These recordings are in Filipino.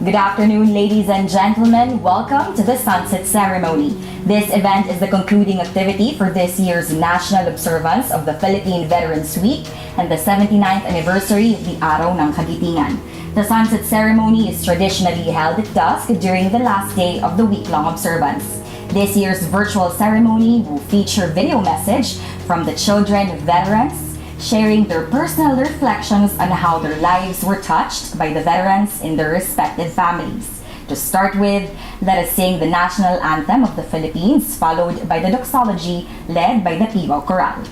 Good afternoon, ladies and gentlemen. Welcome to the Sunset Ceremony. This event is the concluding activity for this year's national observance of the Philippine Veterans Week and the 79th anniversary of the Araw ng Kagitingan. The Sunset Ceremony is traditionally held at dusk during the last day of the week-long observance. This year's virtual ceremony will feature video message from the children veterans, sharing their personal reflections on how their lives were touched by the veterans in their respective families. To start with, let us sing the national anthem of the Philippines, followed by the doxology led by the Pivaw Chorale.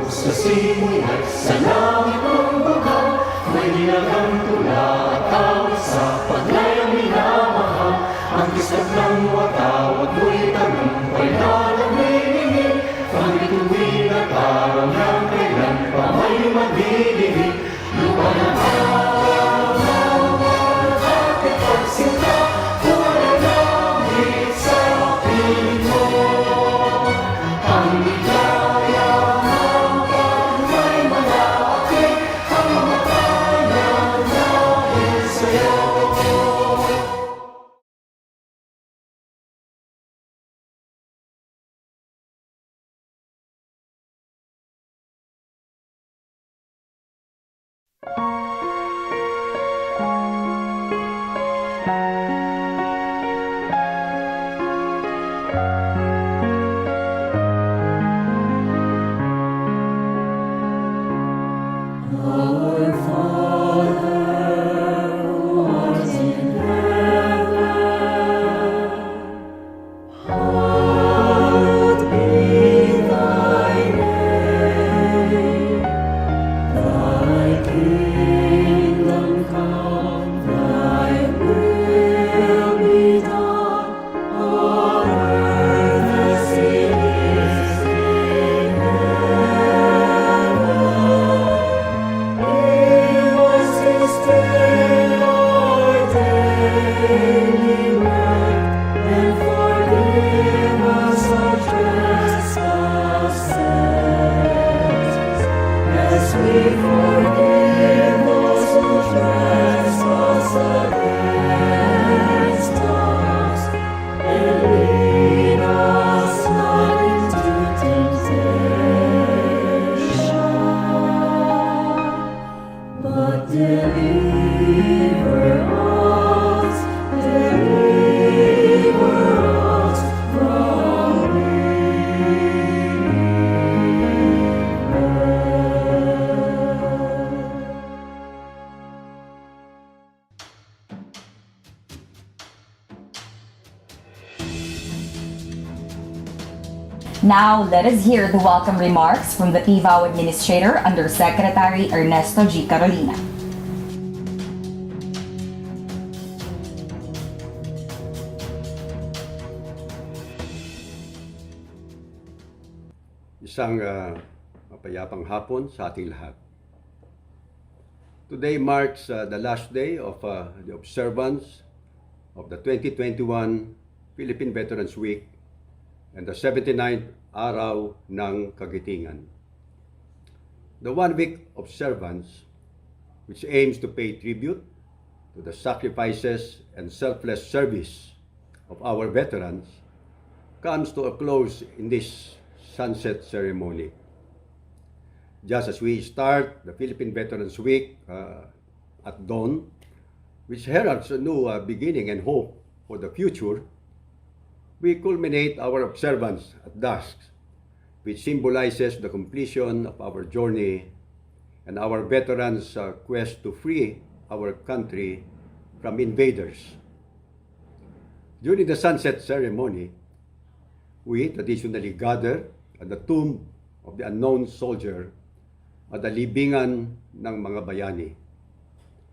Sa simulat, sa langit ng baga, may nilagang tula at tawid sa paglayang minamahal. Ang kislat ng watawat mo'y tagumpay na namimingin, ang bituin at araw ng kailan pa may madidinig. Lupa ng araw at ating pagsinta, wala langit sa piling mo. Ang ligaya Now, let us hear the welcome remarks from the Pivaw Administrator Undersecretary Ernesto G. Carolina. Isang mapayapang hapon sa ating lahat. Today marks the last day of the observance of the 2021 Philippine Veterans Week and the 79th Araw ng Kagitingan. The one-week observance, which aims to pay tribute to the sacrifices and selfless service of our veterans, comes to a close in this sunset ceremony. Just as we start the Philippine Veterans Week at dawn, which heralds a new beginning and hope for the future, we culminate our observance at dusk, which symbolizes the completion of our journey and our veterans' quest to free our country from invaders. During the sunset ceremony, we traditionally gather at the tomb of the unknown soldier at the libingan ng mga bayani.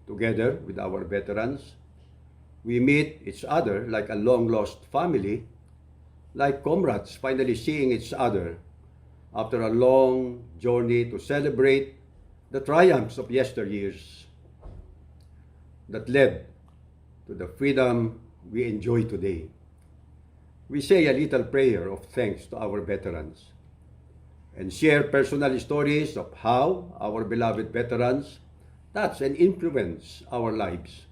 together with our veterans. We meet each other like a long-lost family, like comrades finally seeing each other after a long journey to celebrate the triumphs of yesteryears that led to the freedom we enjoy today. We say a little prayer of thanks to our veterans and share personal stories of how our beloved veterans touch and influence our lives.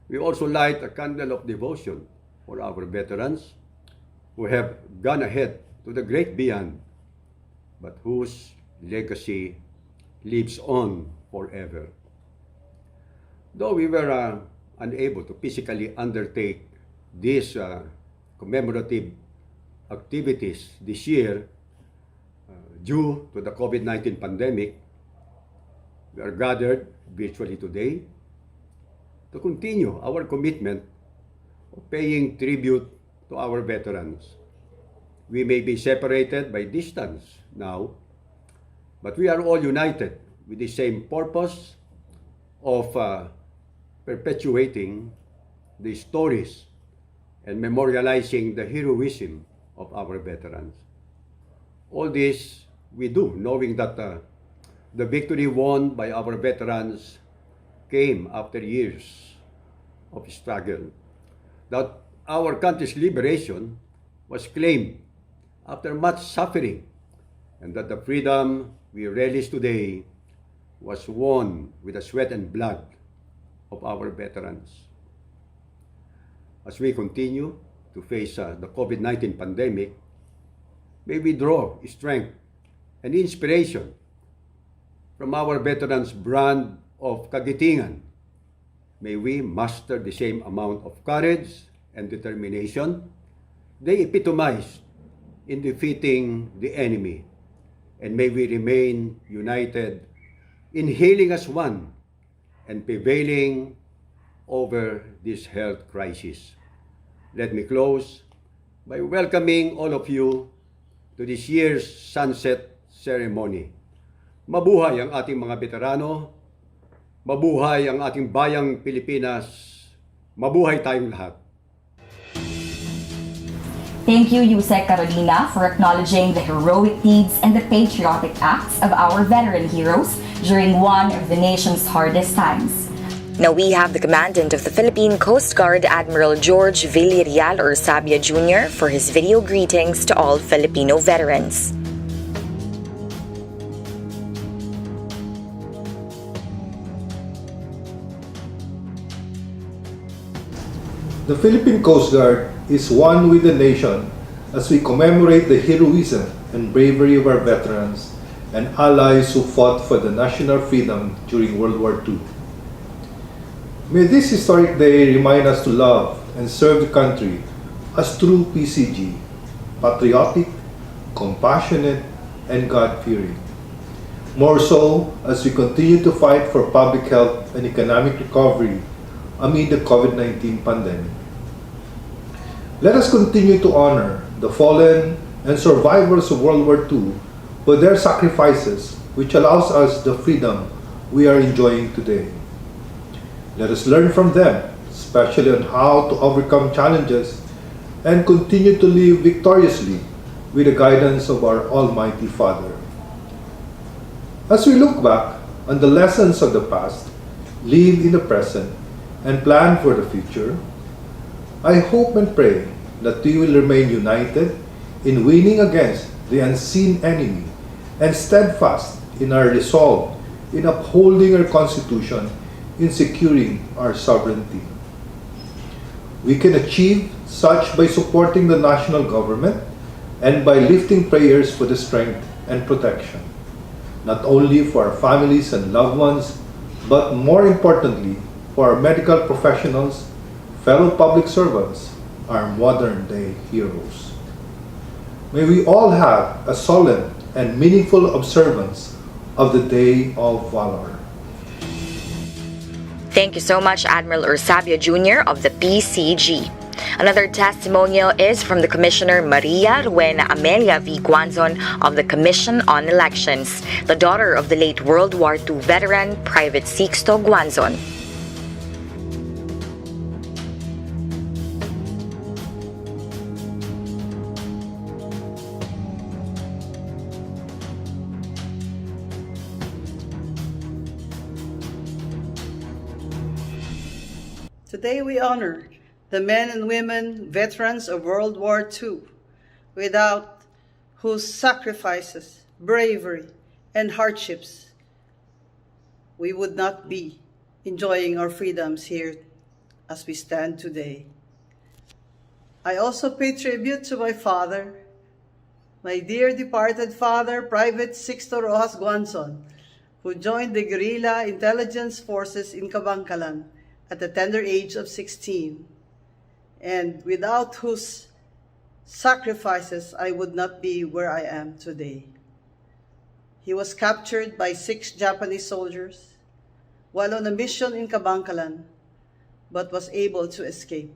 We also light a candle of devotion for our veterans who have gone ahead to the great beyond, but whose legacy lives on forever. Though we were unable to physically undertake these commemorative activities this year due to the COVID-19 pandemic, we are gathered virtually today to continue our commitment of paying tribute to our veterans. We may be separated by distance now, but we are all united with the same purpose of perpetuating the stories and memorializing the heroism of our veterans. All this we do knowing that the victory won by our veterans came after years of struggle, that our country's liberation was claimed after much suffering, and that the freedom we relish today was won with the sweat and blood of our veterans. As we continue to face the COVID-19 pandemic, may we draw strength and inspiration from our veterans' brand of kagitingan. May we master the same amount of courage and determination they epitomized in defeating the enemy, and may we remain united in healing as one and prevailing over this health crisis. Let me close by welcoming all of you to this year's sunset ceremony. Mabuhay ang ating mga veterano, mabuhay ang ating bayang Pilipinas, mabuhay tayong lahat. Thank you, Yusek Carolina, for acknowledging the heroic deeds and the patriotic acts of our veteran heroes during one of the nation's hardest times. Now we have the Commandant of the Philippine Coast Guard, Admiral George Villarreal Orsabia Jr. for his video greetings to all Filipino veterans. The Philippine Coast Guard is one with the nation as we commemorate the heroism and bravery of our veterans and allies who fought for the national freedom during World War II. May this historic day remind us to love and serve the country as true PCG, patriotic, compassionate, and God-fearing. More so as we continue to fight for public health and economic recovery amid the COVID-19 pandemic. Let us continue to honor the fallen and survivors of World War II for their sacrifices, which allows us the freedom we are enjoying today. Let us learn from them, especially on how to overcome challenges and continue to live victoriously with the guidance of our Almighty Father. As we look back on the lessons of the past, live in the present, and plan for the future, I hope and pray that we will remain united in winning against the unseen enemy and steadfast in our resolve in upholding our Constitution in securing our sovereignty. We can achieve such by supporting the national government and by lifting prayers for the strength and protection, not only for our families and loved ones, but more importantly, for our medical professionals, fellow public servants, our modern-day heroes. May we all have a solemn and meaningful observance of the Day of Valor. Thank you so much, Admiral Orsabia Jr. of the PCG. Another testimonial is from the Commissioner Maria Rowena Amelia V. Guanzon of the Commission on Elections, the daughter of the late World War II veteran Private Sixto Guanzon. Today we honor the men and women veterans of World War II, without whose sacrifices, bravery, and hardships we would not be enjoying our freedoms here as we stand today. I also pay tribute to my father, my dear departed father, Private Sixto Rojas Guanzon, who joined the guerrilla intelligence forces in Kabangkalan at the tender age of 16, and without whose sacrifices I would not be where I am today. He was captured by 6 Japanese soldiers while on a mission in Kabangkalan, but was able to escape.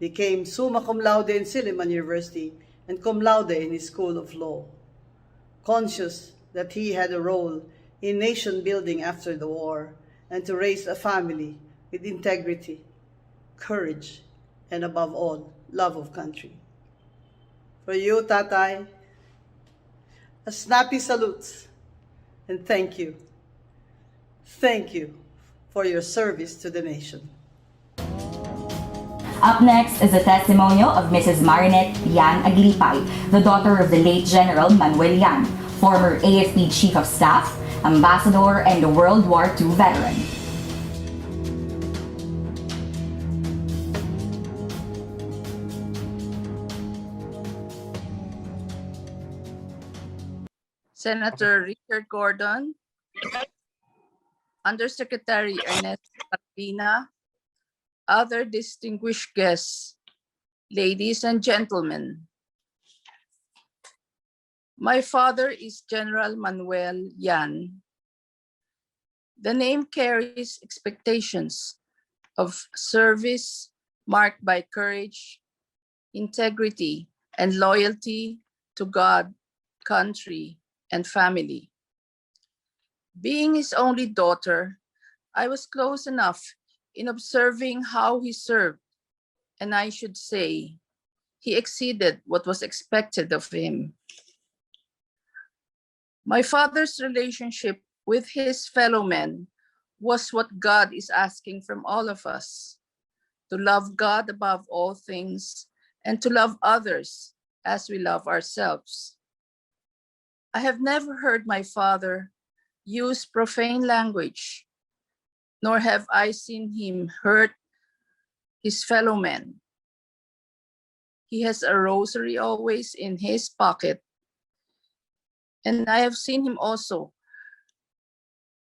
Became summa cum laude in Silliman University and cum laude in his School of Law, conscious that he had a role in nation building after the war and to raise a family with integrity, courage, and above all, love of country. For you, Tatay, a snappy salute and thank you. Thank you for your service to the nation. Up next is a testimonial of Mrs. Marinette Yan Aglipay, the daughter of the late General Manuel Yan, former AFP Chief of Staff, Ambassador, and a World War II veteran. Senator Richard Gordon, Undersecretary Ernest Carpina, other distinguished guests, ladies and gentlemen. My father is General Manuel Yan. The name carries expectations of service marked by courage, integrity, and loyalty to God, country, and family. Being his only daughter, I was close enough in observing how he served, and I should say, he exceeded what was expected of him. My father's relationship with his fellow men was what God is asking from all of us: to love God above all things and to love others as we love ourselves. I have never heard my father use profane language, nor have I seen him hurt his fellow men. He has a rosary always in his pocket, and I have seen him also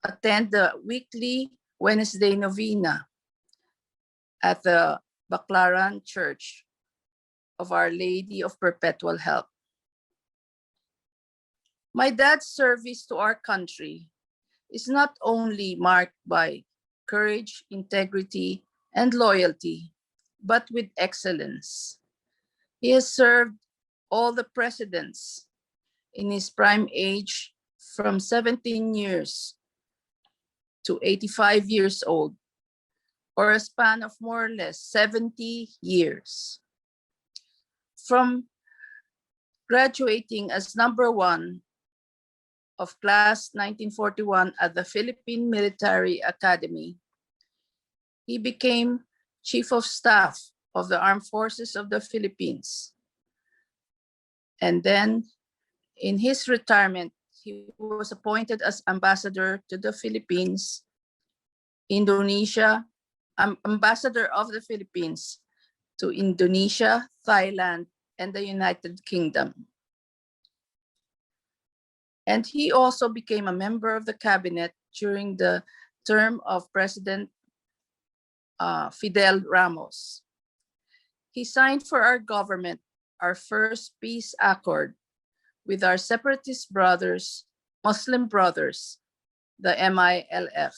attend the weekly Wednesday novena at the Baclaran Church of Our Lady of Perpetual Help. My dad's service to our country is not only marked by courage, integrity, and loyalty, but with excellence. He has served all the presidents in his prime age from 17 years to 85 years old, or a span of more or less 70 years. From graduating as #1 of class 1941 at the Philippine Military Academy, he became Chief of Staff of the Armed Forces of the Philippines. And then in his retirement, he was appointed as Ambassador to the Philippines, Indonesia, Ambassador of the Philippines to Indonesia, Thailand, and the United Kingdom. And he also became a member of the cabinet during the term of President Fidel Ramos. He signed for our government our first peace accord with our separatist brothers, Muslim brothers, the MILF.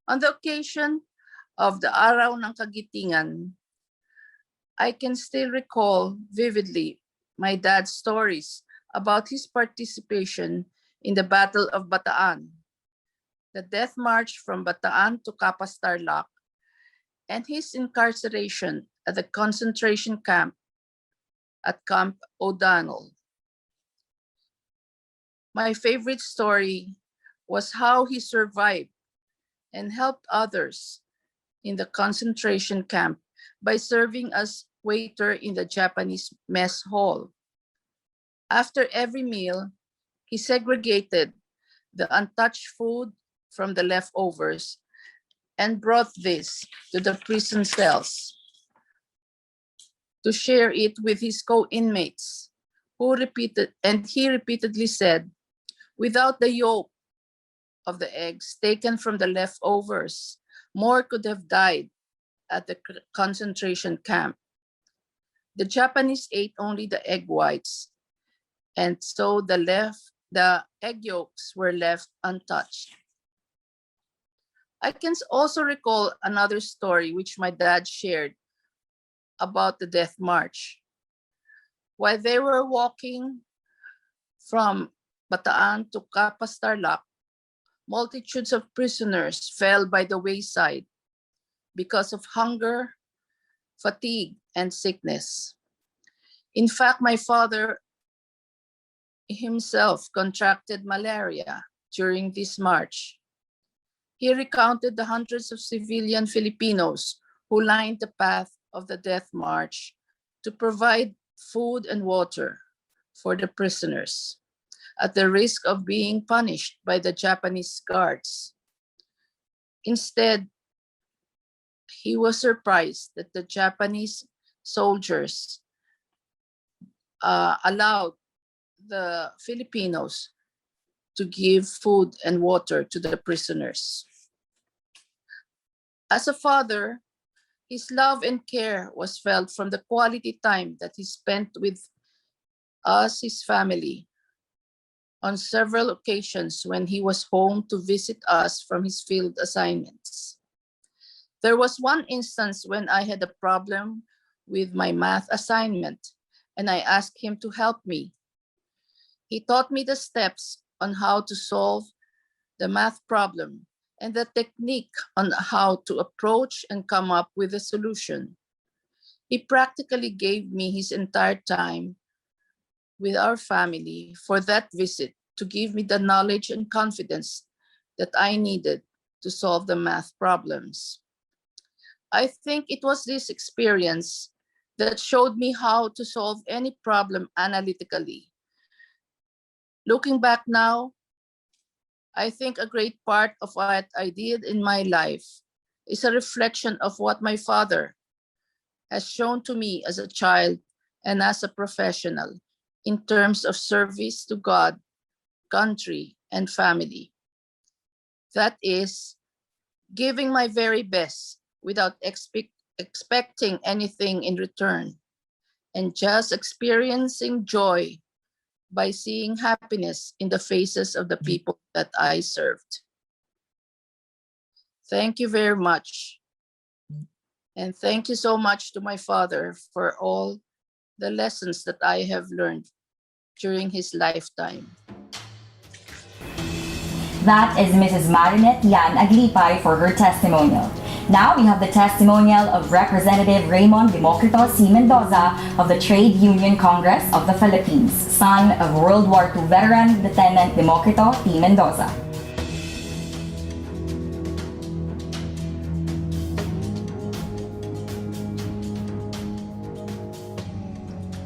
On the occasion of the Araw ng Kagitingan, I can still recall vividly my dad's stories about his participation in the Battle of Bataan, the death march from Bataan to Capas Tarlac, and his incarceration at the concentration camp at Camp O'Donnell. My favorite story was how he survived and helped others in the concentration camp by serving as waiter in the Japanese mess hall. After every meal, he segregated the untouched food from the leftovers and brought this to the prison cells to share it with his co-inmates, he repeatedly said, without the yolk of the eggs taken from the leftovers, more could have died at the concentration camp. The Japanese ate only the egg whites, and so the egg yolks were left untouched. I can also recall another story which my dad shared about the death march. While they were walking from Bataan to Kapas Tarlac, multitudes of prisoners fell by the wayside because of hunger, fatigue, and sickness. In fact, my father himself contracted malaria during this march. He recounted the hundreds of civilian Filipinos who lined the path of the death march to provide food and water for the prisoners at the risk of being punished by the Japanese guards. Instead, he was surprised that the Japanese soldiers allowed the Filipinos to give food and water to the prisoners. As a father, his love and care was felt from the quality time that he spent with us, his family, on several occasions when he was home to visit us from his field assignments. There was one instance when I had a problem with my math assignment and I asked him to help me. He taught me the steps on how to solve the math problem and the technique on how to approach and come up with a solution. He practically gave me his entire time with our family for that visit to give me the knowledge and confidence that I needed to solve the math problems. I think it was this experience that showed me how to solve any problem analytically. Looking back now, I think a great part of what I did in my life is a reflection of what my father has shown to me as a child and as a professional in terms of service to God, country, and family. That is, giving my very best without expecting anything in return, and just experiencing joy by seeing happiness in the faces of the people that I served. Thank you very much. And thank you so much to my father for all the lessons that I have learned during his lifetime. That is Mrs. Marinette Yan Aglipay for her testimonial. Now we have the testimonial of Representative Raymond Democrito C. Mendoza of the Trade Union Congress of the Philippines, son of World War II veteran Lieutenant Democrito T. Mendoza.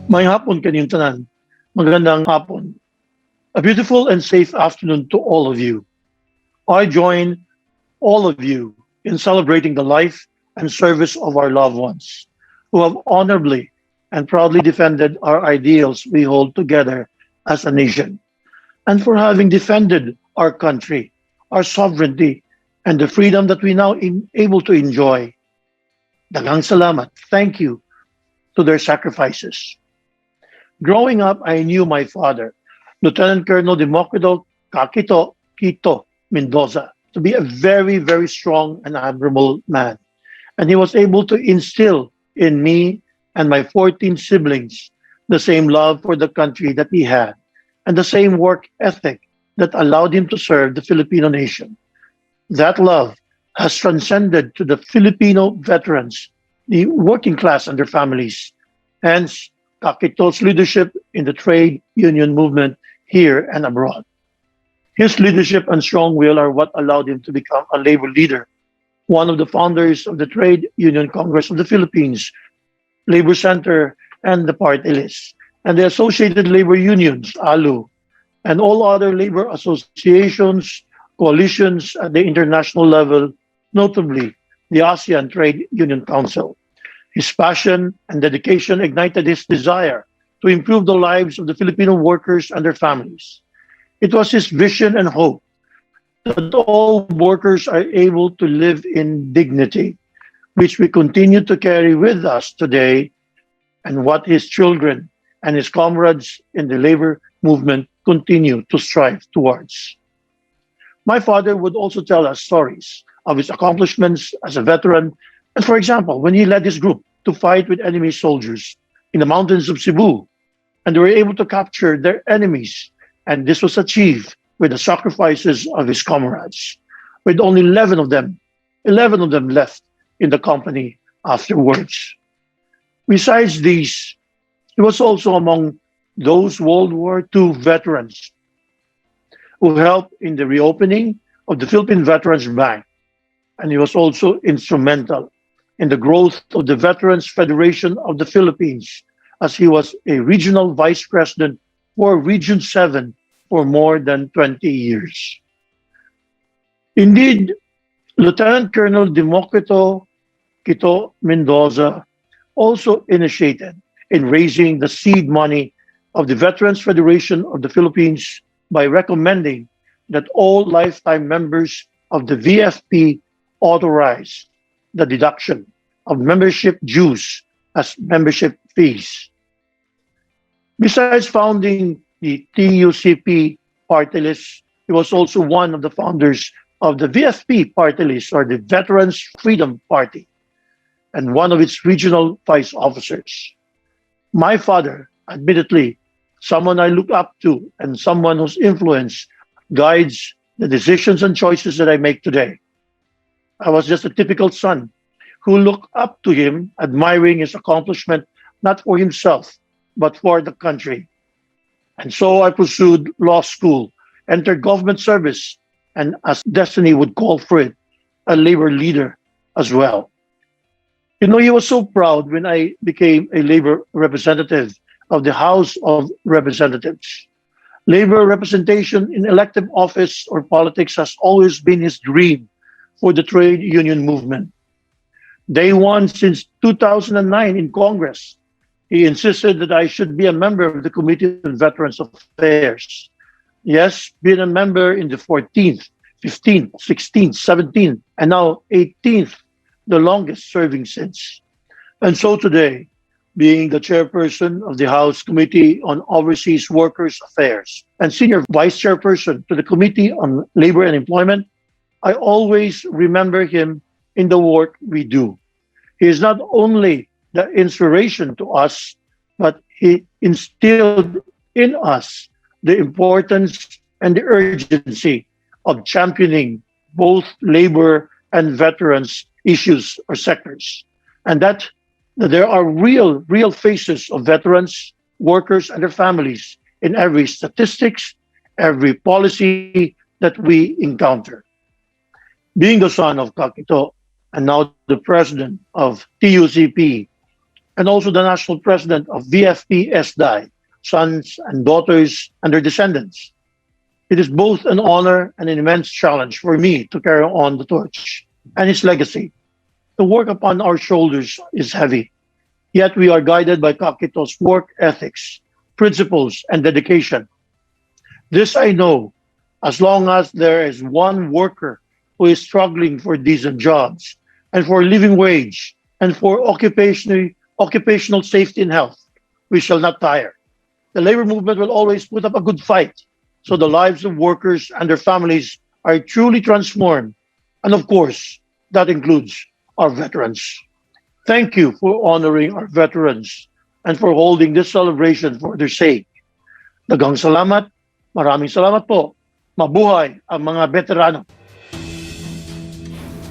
May hapon kanyang tanan. Magandang hapon. A beautiful and safe afternoon to all of you. I join all of you in celebrating the life and service of our loved ones who have honorably and proudly defended our ideals we hold together as a nation, and for having defended our country, our sovereignty, and the freedom that we now able to enjoy. Daghang salamat. Thank you to their sacrifices. Growing up, I knew my father, Lieutenant Colonel Democrito Kakito Quito Mendoza, to be a very, very strong and admirable man. And he was able to instill in me and my 14 siblings the same love for the country that he had and the same work ethic that allowed him to serve the Filipino nation. That love has transcended to the Filipino veterans, the working class and their families. Hence, Kakito's leadership in the trade union movement here and abroad. His leadership and strong will are what allowed him to become a labor leader one of the founders of the Trade Union Congress of the Philippines, Labor Center, and the party list, and the associated labor unions, ALU, and all other labor associations, coalitions at the international level, notably the ASEAN Trade Union Council. His passion and dedication ignited his desire to improve the lives of the Filipino workers and their families. It was his vision and hope that all workers are able to live in dignity, which we continue to carry with us today, and what his children and his comrades in the labor movement continue to strive towards. My father would also tell us stories of his accomplishments as a veteran, and for example, when he led his group to fight with enemy soldiers in the mountains of Cebu, and they were able to capture their enemies, and this was achieved with the sacrifices of his comrades, with only 11 of them left in the company afterwards. Besides these, he was also among those World War II veterans who helped in the reopening of the Philippine Veterans Bank, and he was also instrumental in the growth of the Veterans Federation of the Philippines, as he was a regional vice president for Region 7 for more than 20 years. Indeed, Lieutenant Colonel Democrito Quito Mendoza also initiated in raising the seed money of the Veterans Federation of the Philippines by recommending that all lifetime members of the VFP authorize the deduction of membership dues as membership fees. Besides founding the TUCP party list, he was also one of the founders of the VFP party list, or the Veterans Freedom Party, and one of its regional vice officers. My father, admittedly, someone I look up to and someone whose influence guides the decisions and choices that I make today. I was just a typical son who looked up to him, admiring his accomplishment, not for himself, but for the country. And so I pursued law school, entered government service, and as destiny would call for it, a labor leader as well. You know, he was so proud when I became a labor representative of the House of Representatives. Labor representation in elective office or politics has always been his dream for the trade union movement. Day one since 2009 in Congress, he insisted that I should be a member of the Committee on Veterans Affairs. Yes, being a member in the 14th, 15th, 16th, 17th, and now 18th, the longest serving since. And so today, being the chairperson of the House Committee on Overseas Workers Affairs and senior vice chairperson to the Committee on Labor and Employment, I always remember him in the work we do. He is not only the inspiration to us, but he instilled in us the importance and the urgency of championing both labor and veterans issues or sectors, and that there are real faces of veterans, workers, and their families in every statistics, every policy that we encounter. Being the son of Kakito and now the president of TUCP and also the national president of VFP SDI, sons and daughters and their descendants, it is both an honor and an immense challenge for me to carry on the torch and its legacy. The work upon our shoulders is heavy, yet we are guided by Kakito's work ethics, principles, and dedication. This I know, as long as there is one worker who is struggling for decent jobs and for a living wage and for occupational safety and health, we shall not tire. The labor movement will always put up a good fight, so the lives of workers and their families are truly transformed. And of course, that includes our veterans. Thank you for honoring our veterans and for holding this celebration for their sake. Daghang salamat, maraming salamat po. Mabuhay ang mga veterano.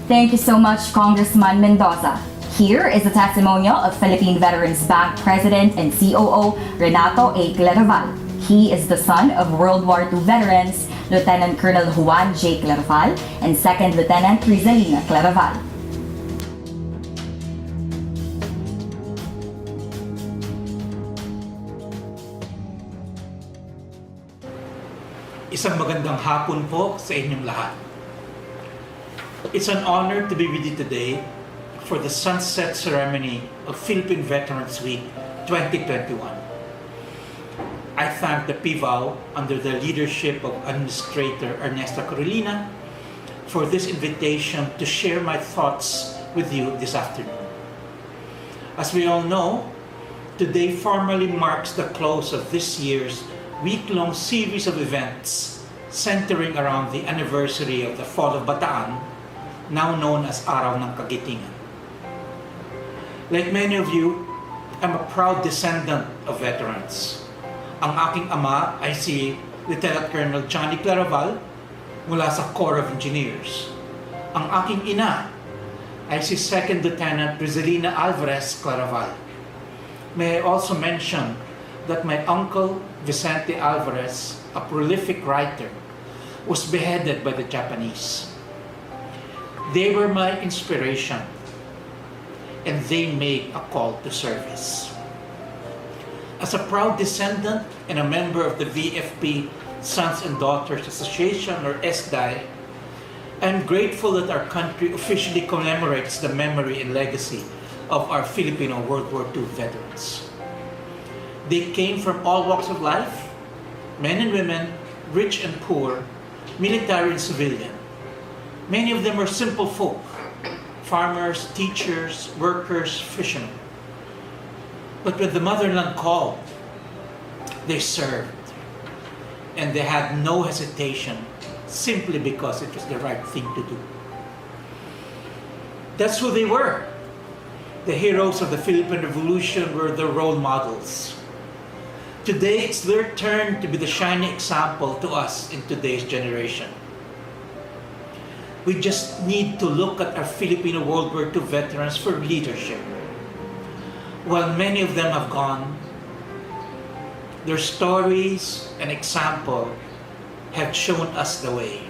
Thank you so much, Congressman Mendoza. Here is a testimonial of Philippine Veterans Bank President and COO Renato A. Claraval. He is the son of World War II veterans Lieutenant Colonel Juan J. Claraval, and 2nd Lieutenant Rizalina Claraval. Isang magandang hapon po sa inyong lahat. It's an honor to be with you today for the sunset ceremony of Philippine Veterans Week 2021. I thank the PVAL under the leadership of Administrator Ernesto Carolina for this invitation to share my thoughts with you this afternoon. As we all know, today formally marks the close of this year's week-long series of events centering around the anniversary of the fall of Bataan, now known as Araw ng Kagitingan. Like many of you, I'm a proud descendant of veterans. Ang aking ama ay si Lieutenant Colonel Johnny Claraval mula sa Corps of Engineers. Ang aking ina ay si 2nd Lieutenant Rizalina Alvarez Claraval. May I also mention that my uncle Vicente Alvarez, a prolific writer, was beheaded by the Japanese. They were my inspiration, and they made a call to service. As a proud descendant and a member of the VFP Sons and Daughters Association, or SDAI, I'm grateful that our country officially commemorates the memory and legacy of our Filipino World War II veterans. They came from all walks of life, men and women, rich and poor, military and civilian. Many of them were simple folk, farmers, teachers, workers, fishermen. But when the motherland called, they served. And they had no hesitation simply because it was the right thing to do. That's who they were. The heroes of the Philippine Revolution were the role models. Today, it's their turn to be the shining example to us in today's generation. We just need to look at our Filipino World War II veterans for leadership. While many of them have gone, their stories and example have shown us the way.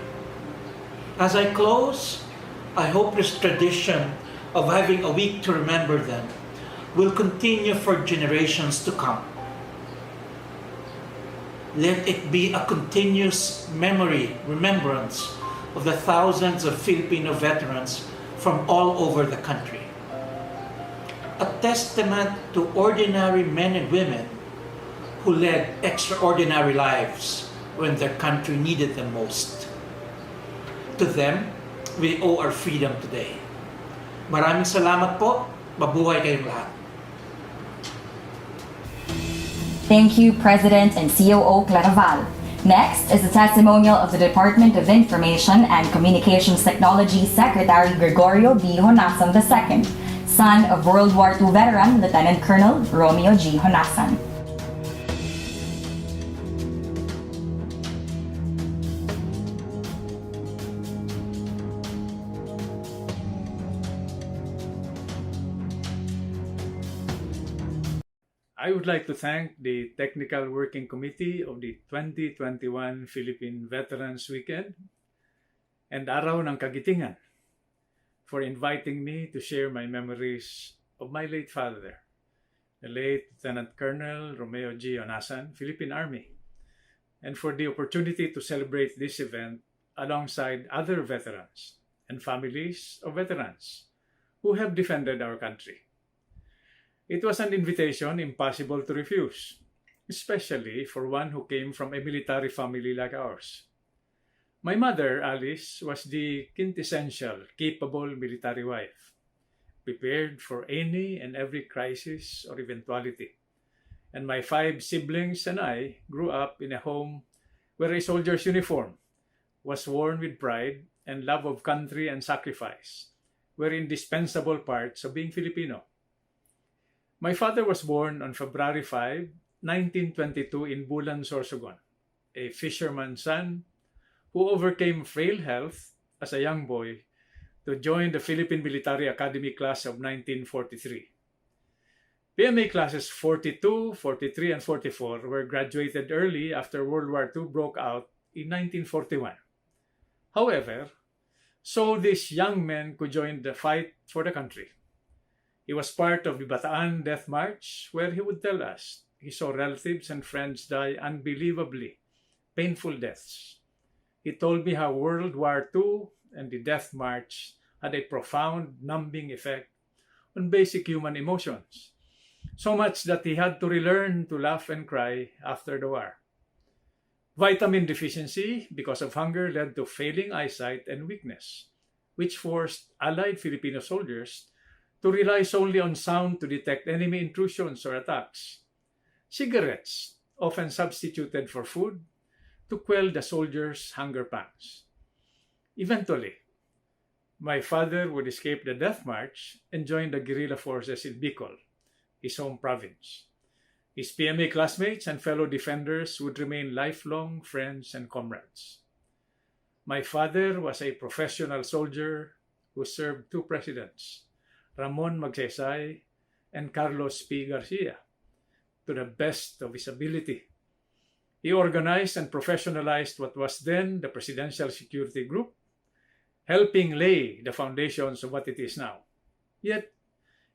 As I close, I hope this tradition of having a week to remember them will continue for generations to come. Let it be a continuous remembrance of the thousands of Filipino veterans from all over the country. A testament to ordinary men and women who led extraordinary lives when their country needed them most. To them, we owe our freedom today. Maraming salamat po. Mabuhay kayong lahat. Thank you, President and COO Claraval. Next is the testimonial of the Department of Information and Communications Technology Secretary Gregorio B. Honasan II, son of World War II veteran Lieutenant Colonel Romeo G. Honasan. I would like to thank the Technical Working Committee of the 2021 Philippine Veterans Weekend and Araw ng Kagitingan for inviting me to share my memories of my late father, the late Lieutenant Colonel Romeo G. Honasan, Philippine Army, and for the opportunity to celebrate this event alongside other veterans and families of veterans who have defended our country. It was an invitation impossible to refuse, especially for one who came from a military family like ours. My mother, Alice, was the quintessential, capable military wife, prepared for any and every crisis or eventuality. And my 5 siblings and I grew up in a home where a soldier's uniform was worn with pride and love of country and sacrifice were indispensable parts of being Filipino. My father was born on February 5, 1922 in Bulan, Sorsogon, a fisherman's son who overcame frail health as a young boy to join the Philippine Military Academy class of 1943. PMA classes 42, 43, and 44 were graduated early after World War II broke out in 1941. However, so this young man could join the fight for the country. He was part of the Bataan Death March, where he would tell us he saw relatives and friends die unbelievably painful deaths. He told me how World War II and the Death March had a profound numbing effect on basic human emotions, so much that he had to relearn to laugh and cry after the war. Vitamin deficiency because of hunger led to failing eyesight and weakness, which forced Allied Filipino soldiers to rely solely on sound to detect enemy intrusions or attacks. Cigarettes often substituted for food to quell the soldiers' hunger pangs. Eventually, my father would escape the death march and join the guerrilla forces in Bicol, his home province. His PMA classmates and fellow defenders would remain lifelong friends and comrades. My father was a professional soldier who served two presidents, Ramon Magsaysay and Carlos P. Garcia, to the best of his ability. He organized and professionalized what was then the Presidential Security Group, helping lay the foundations of what it is now. Yet,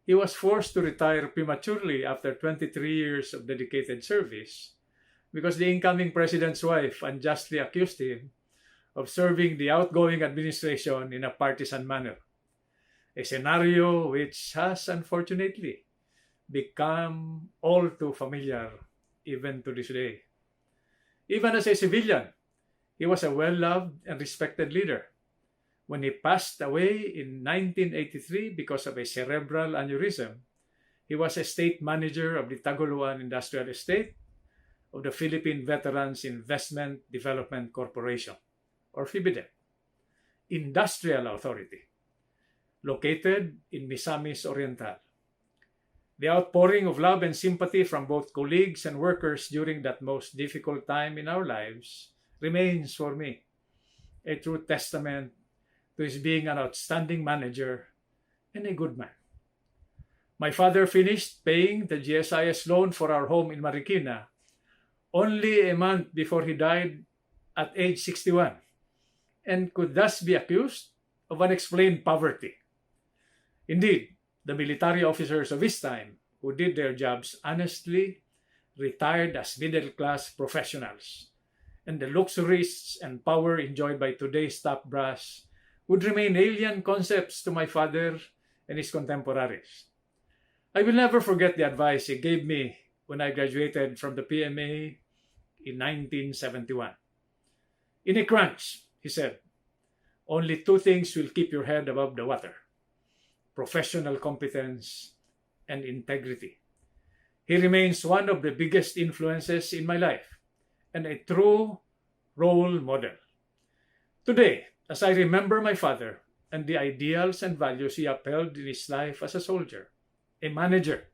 he was forced to retire prematurely after 23 years of dedicated service because the incoming president's wife unjustly accused him of serving the outgoing administration in a partisan manner, a scenario which has unfortunately become all too familiar even to this day. Even as a civilian, he was a well-loved and respected leader. When he passed away in 1983 because of a cerebral aneurysm, he was a state manager of the Taguluan Industrial Estate of the Philippine Veterans Investment Development Corporation, or FIVIDEC, industrial authority, located in Misamis Oriental. The outpouring of love and sympathy from both colleagues and workers during that most difficult time in our lives remains for me a true testament to his being an outstanding manager and a good man. My father finished paying the GSIS loan for our home in Marikina only a month before he died at age 61 and could thus be accused of unexplained poverty. Indeed, the military officers of his time who did their jobs honestly retired as middle-class professionals, and the luxuries and power enjoyed by today's top brass would remain alien concepts to my father and his contemporaries. I will never forget the advice he gave me when I graduated from the PMA in 1971. In a crunch, he said, only two things will keep your head above the water: professional competence and integrity. He remains one of the biggest influences in my life and a true role model. Today, as I remember my father and the ideals and values he upheld in his life as a soldier, a manager,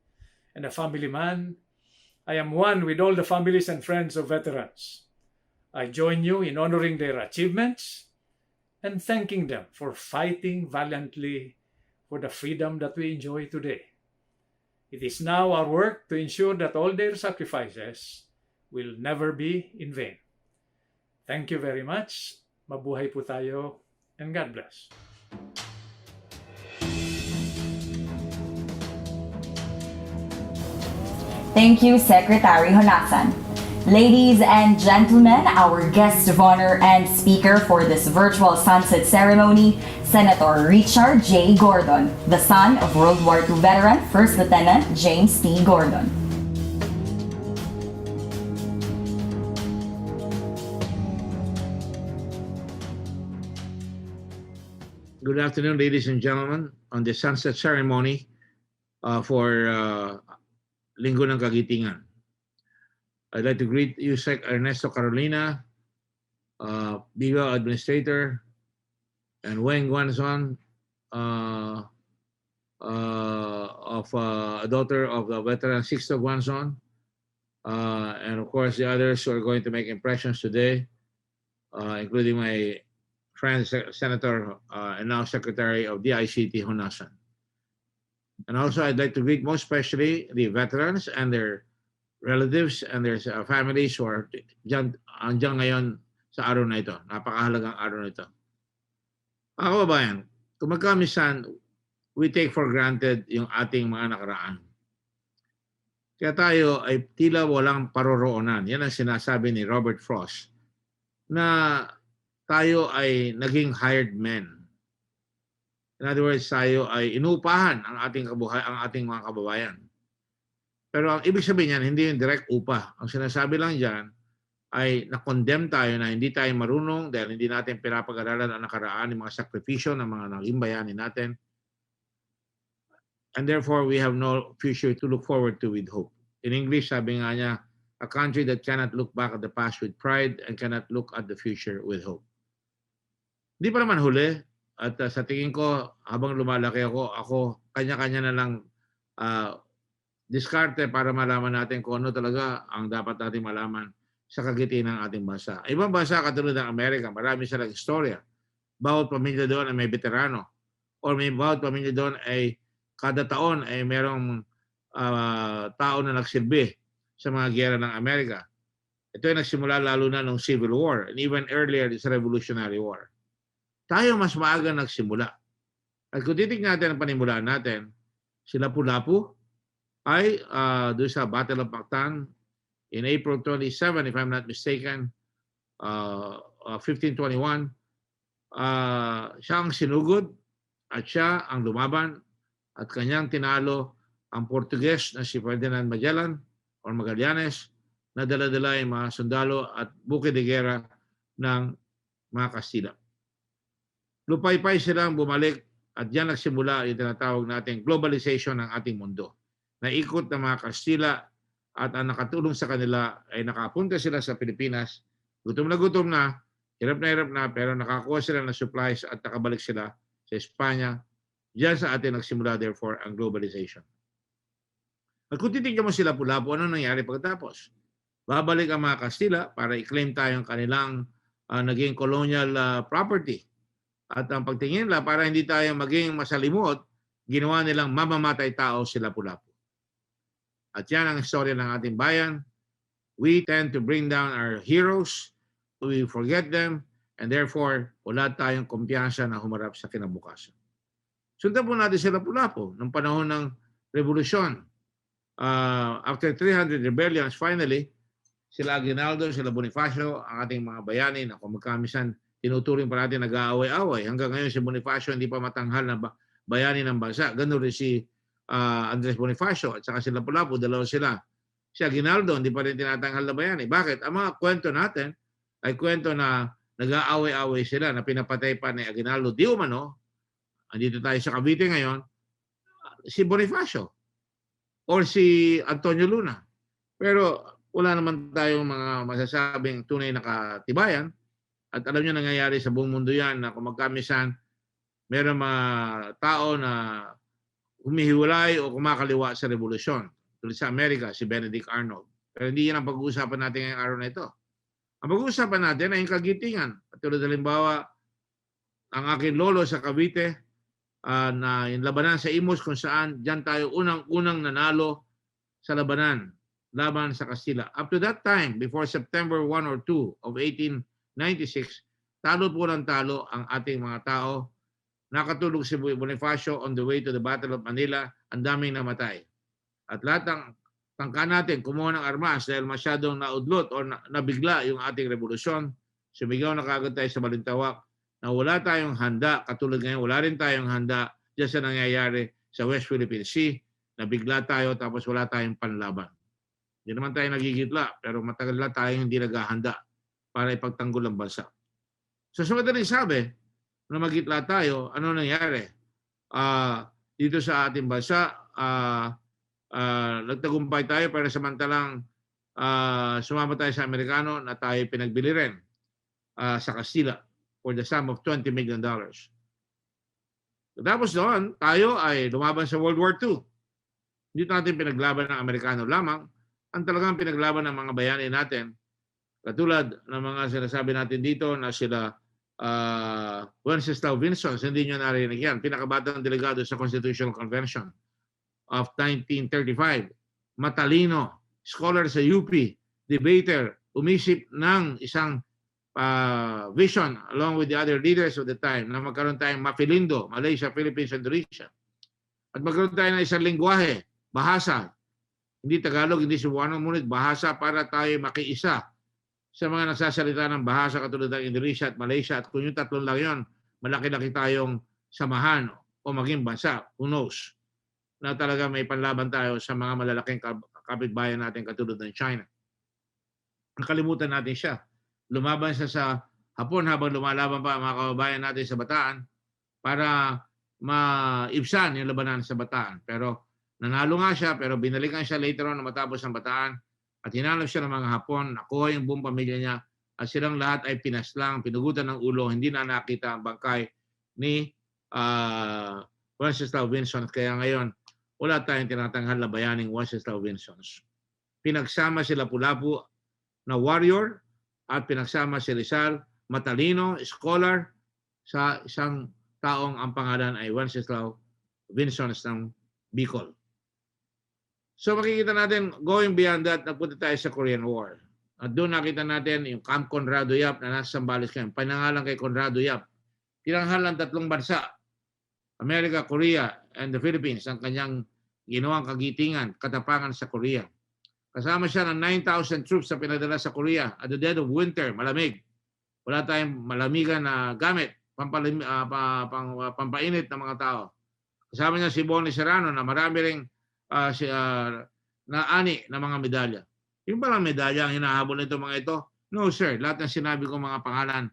and a family man, I am one with all the families and friends of veterans. I join you in honoring their achievements and thanking them for fighting valiantly for the freedom that we enjoy today. It is now our work to ensure that all their sacrifices will never be in vain. Thank you very much. Mabuhay po tayo, and God bless. Thank you, Secretary Honasan. Ladies and gentlemen, our guest of honor and speaker for this virtual sunset ceremony, Senator Richard J. Gordon, the son of World War II veteran First Lieutenant James T. Gordon. Good afternoon, ladies and gentlemen, on the sunset ceremony for Linggo ng Kagitingan. I'd like to greet you, Sec Ernesto Carolina, Bigo Administrator, and Weng Guanzon, a daughter of the veteran Sixto Guanzon, and of course the others who are going to make impressions today, including my friend Senator and now Secretary of DICT Honasan. And also I'd like to greet most especially the veterans and their relatives and their families who are andyan ngayon sa araw na ito. Napakahalagang araw na ito. Mga kababayan, kung magkamisan, we take for granted yung ating mga nakaraan. Kaya tayo ay tila walang paroroonan. Yan ang sinasabi ni Robert Frost na tayo ay naging hired men. In other words, tayo ay inuupahan ang ating mga kababayan. Pero ang ibig sabihin niyan, hindi yung direct upa. Ang sinasabi lang diyan ay na-condemn tayo na hindi tayo marunong dahil hindi natin pinapag-aralan ang nakaraan, yung mga sakripisyo ng mga naging bayani natin. And therefore, we have no future to look forward to with hope. In English, sabi nga niya, a country that cannot look back at the past with pride and cannot look at the future with hope. Hindi pa naman huli. At sa tingin ko, habang lumalaki ako kanya-kanya na lang diskarte para malaman natin kung ano talaga ang dapat natin malaman sa kagitingan ng ating bansa. Ibang bansa katulad ng Amerika, marami silang istorya. Bawat pamilya doon ay may veterano. Or may bawat pamilya doon ay kada taon ay merong tao na nagsilbi sa mga giyera ng Amerika. Ito ay nagsimula lalo na nung Civil War and even earlier sa Revolutionary War. Tayo mas maaga nagsimula. At kung titignan natin ang panimulaan natin, si Lapu-Lapu ay doon sa Battle of Mactan in April 27, if I'm not mistaken, 1521, siya ang sinugod at siya ang lumaban at kanyang tinalo ang Portuguese na si Ferdinand Magellan or Magallanes na dala-dala yung mga sundalo at buke de guerra ng mga Kastila. Lupay-pay silang bumalik at diyan nagsimula yung tinatawag nating globalization ng ating mundo. Naikot ng mga Kastila at ang nakatulong sa kanila ay nakapunta sila sa Pilipinas. Gutom na, hirap na, pero nakakuha sila ng supplies at nakabalik sila sa Espanya. Diyan sa atin nagsimula therefore ang globalization. At kung titignan mo sila Lapu-Lapu, ano nangyari pagkatapos? Babalik ang mga Kastila para i-claim tayong kanilang naging colonial property. At ang pagtingin nila para hindi tayo maging masalimot, ginawa nilang mamamatay tao sila Lapu-Lapu. At yan ang istorya ng ating bayan. We tend to bring down our heroes, we forget them, and therefore wala tayong kumpiyansa na humarap sa kinabukasan. Sundan po natin sila Lapu-Lapu ng panahon ng revolusyon. After 300 rebellions, finally, sila Aguinaldo, sila Bonifacio, ang ating mga bayani na kung magkamisan tinuturing pa natin nag-aaway-away. Hanggang ngayon si Bonifacio hindi pa matanghal na bayani ng bansa. Ganun rin si Andres Bonifacio at saka si Lapu-Lapu, dalawa sila. Si Aguinaldo hindi pa rin tinatanghal na bayani. Bakit? Ang mga kwento natin ay kwento na nag-aaway-away sila na pinapatay pa ni Aguinaldo. Di umano, andito tayo sa Cavite ngayon, si Bonifacio or si Antonio Luna. Pero wala naman tayong mga masasabing tunay na katibayan. At alam nyo nangyayari sa buong mundo yan na kung magkamisan, meron mga tao na humihiwalay o kumakaliwa sa revolusyon. Tulad sa Amerika, si Benedict Arnold. Pero hindi yan ang pag-uusapan natin ngayong araw na ito. Ang pag-uusapan natin ay yung kagitingan. At tulad halimbawa, ang aking lolo sa Cavite, na yung labanan sa Imus kung saan dyan tayo unang-unang nanalo sa labanan laban sa Kastila. Up to that time, before September 1 or 2 of 1896, talo po ng talo ang ating mga tao. Nakatulog si Bonifacio on the way to the Battle of Manila. Ang daming namatay. At lahat ng tangka natin kumuha ng armas dahil masyadong naudlot o nabigla yung ating revolusyon. Sumigaw na kagad tayo sa Balintawak na wala tayong handa. Katulad ngayon, wala rin tayong handa dyan sa nangyayari sa West Philippine Sea. Nabigla tayo tapos wala tayong panlaban. Hindi naman tayo nagigitla pero matagal na tayong hindi naghahanda para ipagtanggol ang bansa. So sa madaling sabi, na magitla tayo, ano nangyari? Dito sa ating bansa, nagtagumpay tayo pero samantalang sumama tayo sa Amerikano na tayo pinagbili rin sa Kastila for the sum of $20 million. Tapos doon, tayo ay lumaban sa World War II. Hindi natin pinaglaban ng Amerikano lamang, ang talagang pinaglaban ng mga bayani natin. Katulad ng mga sinasabi natin dito na sila Wenceslao Vincent, hindi nyo narinig yan. Pinakabatang delegado sa Constitutional Convention of 1935. Matalino, scholar sa UP, debater, umisip ng isang vision along with the other leaders of the time na magkaroon tayong mapilindo, Malaysia, Philippines, Indonesia. At magkaroon tayo ng isang lingwahe, bahasa, hindi Tagalog, hindi Cebuano, ngunit bahasa para tayo makiisa sa mga nagsasalita ng bahasa katulad ng Indonesia at Malaysia. At kung yung tatlong lang yun, malaki-laki tayong samahan o maging bansa, who knows, na talaga may panlaban tayo sa mga malalaking kapitbayan natin katulad ng China. Nakalimutan natin siya. Lumaban siya sa Hapon habang lumalaban pa ang mga kababayan natin sa Bataan para maibsan yung labanan sa Bataan. Pero nanalo nga siya, pero binalikan siya later on na matapos ang Bataan at hinanap siya ng mga Hapon, nakuha yung buong pamilya niya at silang lahat ay pinaslang, pinugutan ng ulo, hindi na nakita ang bangkay ni Wenceslao Vincent. Kaya ngayon, wala tayong tinatanghal na bayaning Wenceslao Vincent. Pinagsama si Lapu-Lapu na warrior at pinagsama si Rizal, matalino, scholar, sa isang taong ang pangalan ay Wenceslao Vincent ng Bicol. So makikita natin, going beyond that, nagpunta tayo sa Korean War. At doon nakita natin yung Camp Conrado Yap na nasa Sambales kayo. Panangalan kay Conrado Yap. Tinanghal ng tatlong bansa, America, Korea, and the Philippines, ang kanyang ginawang kagitingan, katapangan sa Korea. Kasama siya ng 9,000 troops na pinadala sa Korea at the dead of winter, malamig. Wala tayong malamigan na gamit, pampainit ng mga tao. Kasama niya si Bonnie Serrano na marami ring naani na mga medalya. Yung palang medalya ang hinahabol nito mga ito? No sir, lahat ng sinabi ko mga pangalan,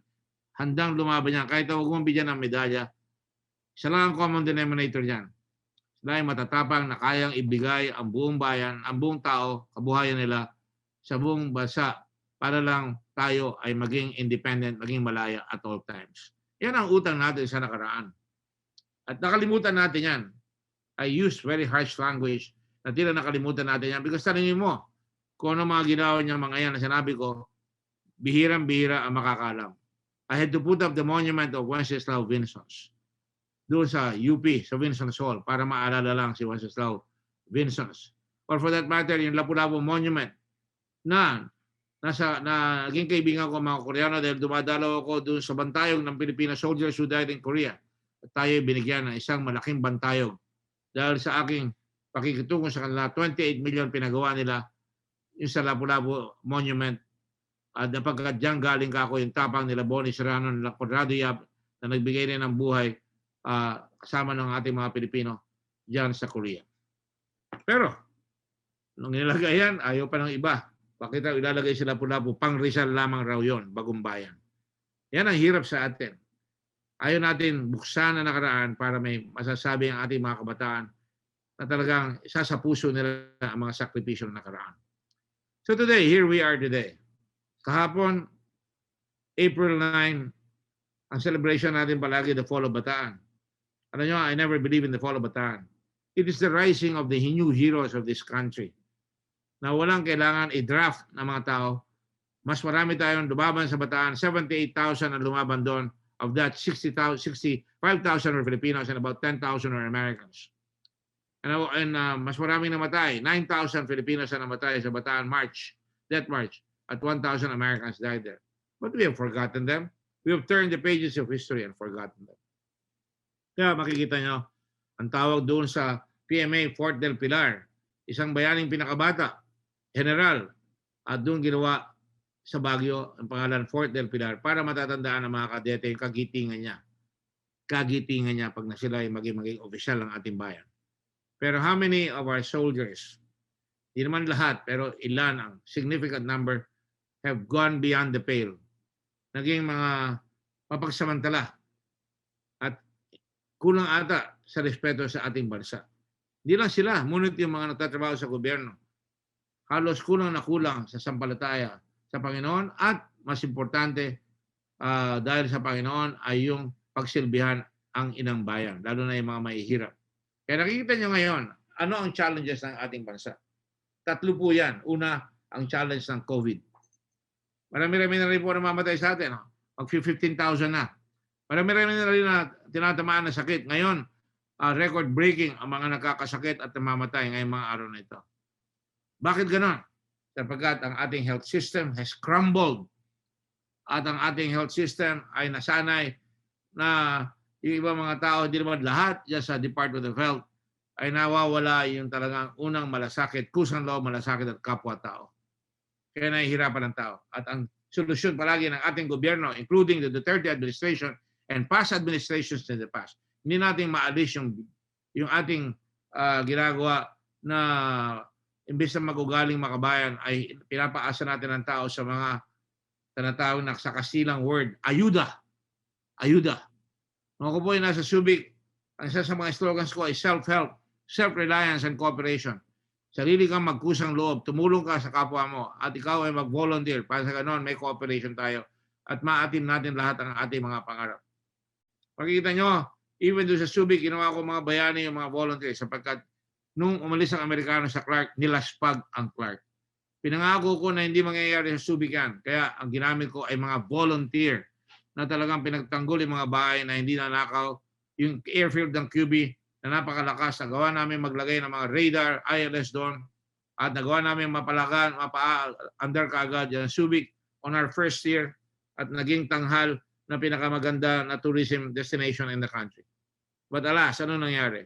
handang lumaban yan. Kahit huwag mong bigyan ng medalya, isa lang ang common denominator niyan. Sila ay matatapang na kayang ibigay ang buong bayan, ang buong tao, kabuhayan nila sa buong bansa para lang tayo ay maging independent, maging malaya at all times. Yan ang utang natin sa nakaraan. At nakalimutan natin yan. I use very harsh language na tila nakalimutan natin yan because tanongin mo kung ano mga ginawa niya mga yan na sinabi ko, bihirang-bihira ang makakalam. I had to put up the monument of Wenceslao Vincent doon sa UP, sa Vincent's Hall, para maalala lang si Wenceslao Vincent. Or for that matter, yung Lapu-Lapu Monument na naging kaibigan ko mga Koreano dahil dumadalaw ako doon sa bantayog ng Filipino soldiers who died in Korea. At tayo binigyan ng isang malaking bantayog dahil sa aking pakikitungo sa kanila, 28 million pinagawa nila yung sa Lapu-Lapu Monument. At napagkat dyan galing ka ako yung tapang nila Bonnie Serrano, nila Conrado Yap na nagbigay rin ng buhay kasama ng ating mga Pilipino dyan sa Korea. Pero, nung nilagay yan, ayaw pa ng iba. Bakit daw ilalagay sila Lapu-Lapu? Pang Rizal lamang raw yun, bagong bayan. Yan ang hirap sa atin. Ayaw natin buksan na nakaraan para may masasabi ang ating mga kabataan na talagang isa sa puso nila ang mga sakripisyo na nakaraan. So today, here we are today. Kahapon, April 9, ang celebration natin palagi, the Fall of Bataan. Alam nyo, I never believe in the Fall of Bataan. It is the rising of the new heroes of this country na walang kailangan i-draft ng mga tao. Mas marami tayong lumaban sa Bataan, 78,000 ang lumaban doon. Of that, 65,000 were Filipinos and about 10,000 were Americans. And mas maraming namatay. 9,000 Filipinos ang namatay sa Bataan Death March, at 1,000 Americans died there. But we have forgotten them. We have turned the pages of history and forgotten them. Kaya makikita nyo, ang tawag doon sa PMA Fort del Pilar, isang bayaning pinakabata, general, at doon ginawa sa Baguio ang pangalan Fort del Pilar para matatandaan ng mga kadete yung kagitingan niya. Kagitingan niya pag na sila ay maging opisyal ng ating bayan. Pero how many of our soldiers, di naman lahat, pero ilan ang significant number have gone beyond the pale. Naging mga mapagsamantala at kulang ata sa respeto sa ating bansa. Hindi lang sila, ngunit yung mga nagtatrabaho sa gobyerno. Halos kulang na kulang sa sampalataya sa Panginoon at mas importante dahil sa Panginoon ay yung pagsilbihan ang inang bayan, lalo na yung mga mahihirap. Kaya nakikita nyo ngayon, ano ang challenges ng ating bansa? Tatlo po yan. Una, ang challenge ng COVID. Marami-rami na rin po namamatay sa atin. Mag-15,000 na. Marami-rami na rin na tinatamaan na sakit. Ngayon, record-breaking ang mga nakakasakit at namamatay ngayong mga araw na ito. Bakit ganon? Sapagkat ang ating health system has crumbled. at ang ating health system ay nasanay na yung ibang mga tao, hindi naman lahat dyan sa Department of Health, ay nawawala yung talagang unang malasakit, kusang loob, malasakit at kapwa-tao. Kaya nahihirapan ng tao. At ang solusyon palagi ng ating gobyerno, including the Duterte administration and past administrations in the past, hindi natin maalis yung ating ginagawa na imbes na magugaling makabayan ay pinapaasa natin ang tao sa mga tinatawag na sa kasilang word, ayuda. Ayuda. Nung ako po ay nasa Subic, ang isa sa mga slogans ko ay self-help, self-reliance, and cooperation. Sarili kang magkusang loob, tumulong ka sa kapwa mo, at ikaw ay mag-volunteer. Para sa ganon, may cooperation tayo. At maatim natin lahat ang ating mga pangarap. Makikita nyo, even doon sa Subic, ginawa ko mga bayani yung mga volunteers sapagkat nung umalis ang Amerikano sa Clark, nilaspag ang Clark. Pinangako ko na hindi mangyayari sa Subic yan. Kaya ang ginamit ko ay mga volunteer na talagang pinagtanggol yung mga bahay na hindi nanakaw, yung airfield ng QB na napakalakas. Nagawa namin maglagay ng mga radar, ILS doon, at nagawa namin mapalagan, mapa-under kaagad yung Subic on our first year at naging tanghal na pinakamaganda na tourism destination in the country. But alas, ano nangyari?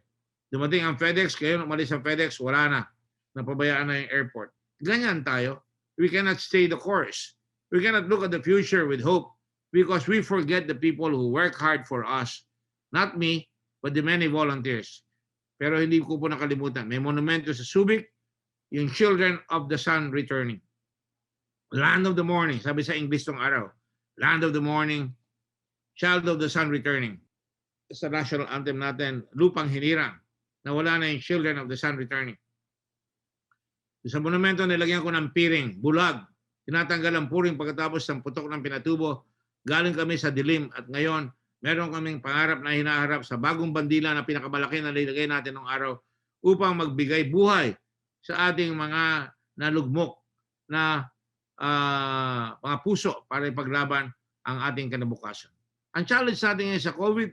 Dumating ang FedEx, kayo umalis ang FedEx, wala na. Napabayaan na yung airport. Ganyan tayo. We cannot stay the course. We cannot look at the future with hope because we forget the people who work hard for us. Not me, but the many volunteers. Pero hindi ko po nakalimutan. May monumento sa Subic, yung Children of the Sun Returning. Land of the Morning, sabi sa English tong araw. Land of the Morning, Child of the Sun Returning. Sa national anthem natin, Lupang Hinirang, na wala na yung Children of the Sun Returning. Sa monumento, nilagyan ko ng piring, bulag. Tinatanggal ang puring pagkatapos ng putok ng pinatubo. Galing kami sa dilim at ngayon, meron kaming pangarap na hinaharap sa bagong bandila na pinakamalaki na nilagay natin ng araw upang magbigay buhay sa ating mga nalugmok na mga puso para ipaglaban ang ating kinabukasan. Ang challenge natin ngayon sa COVID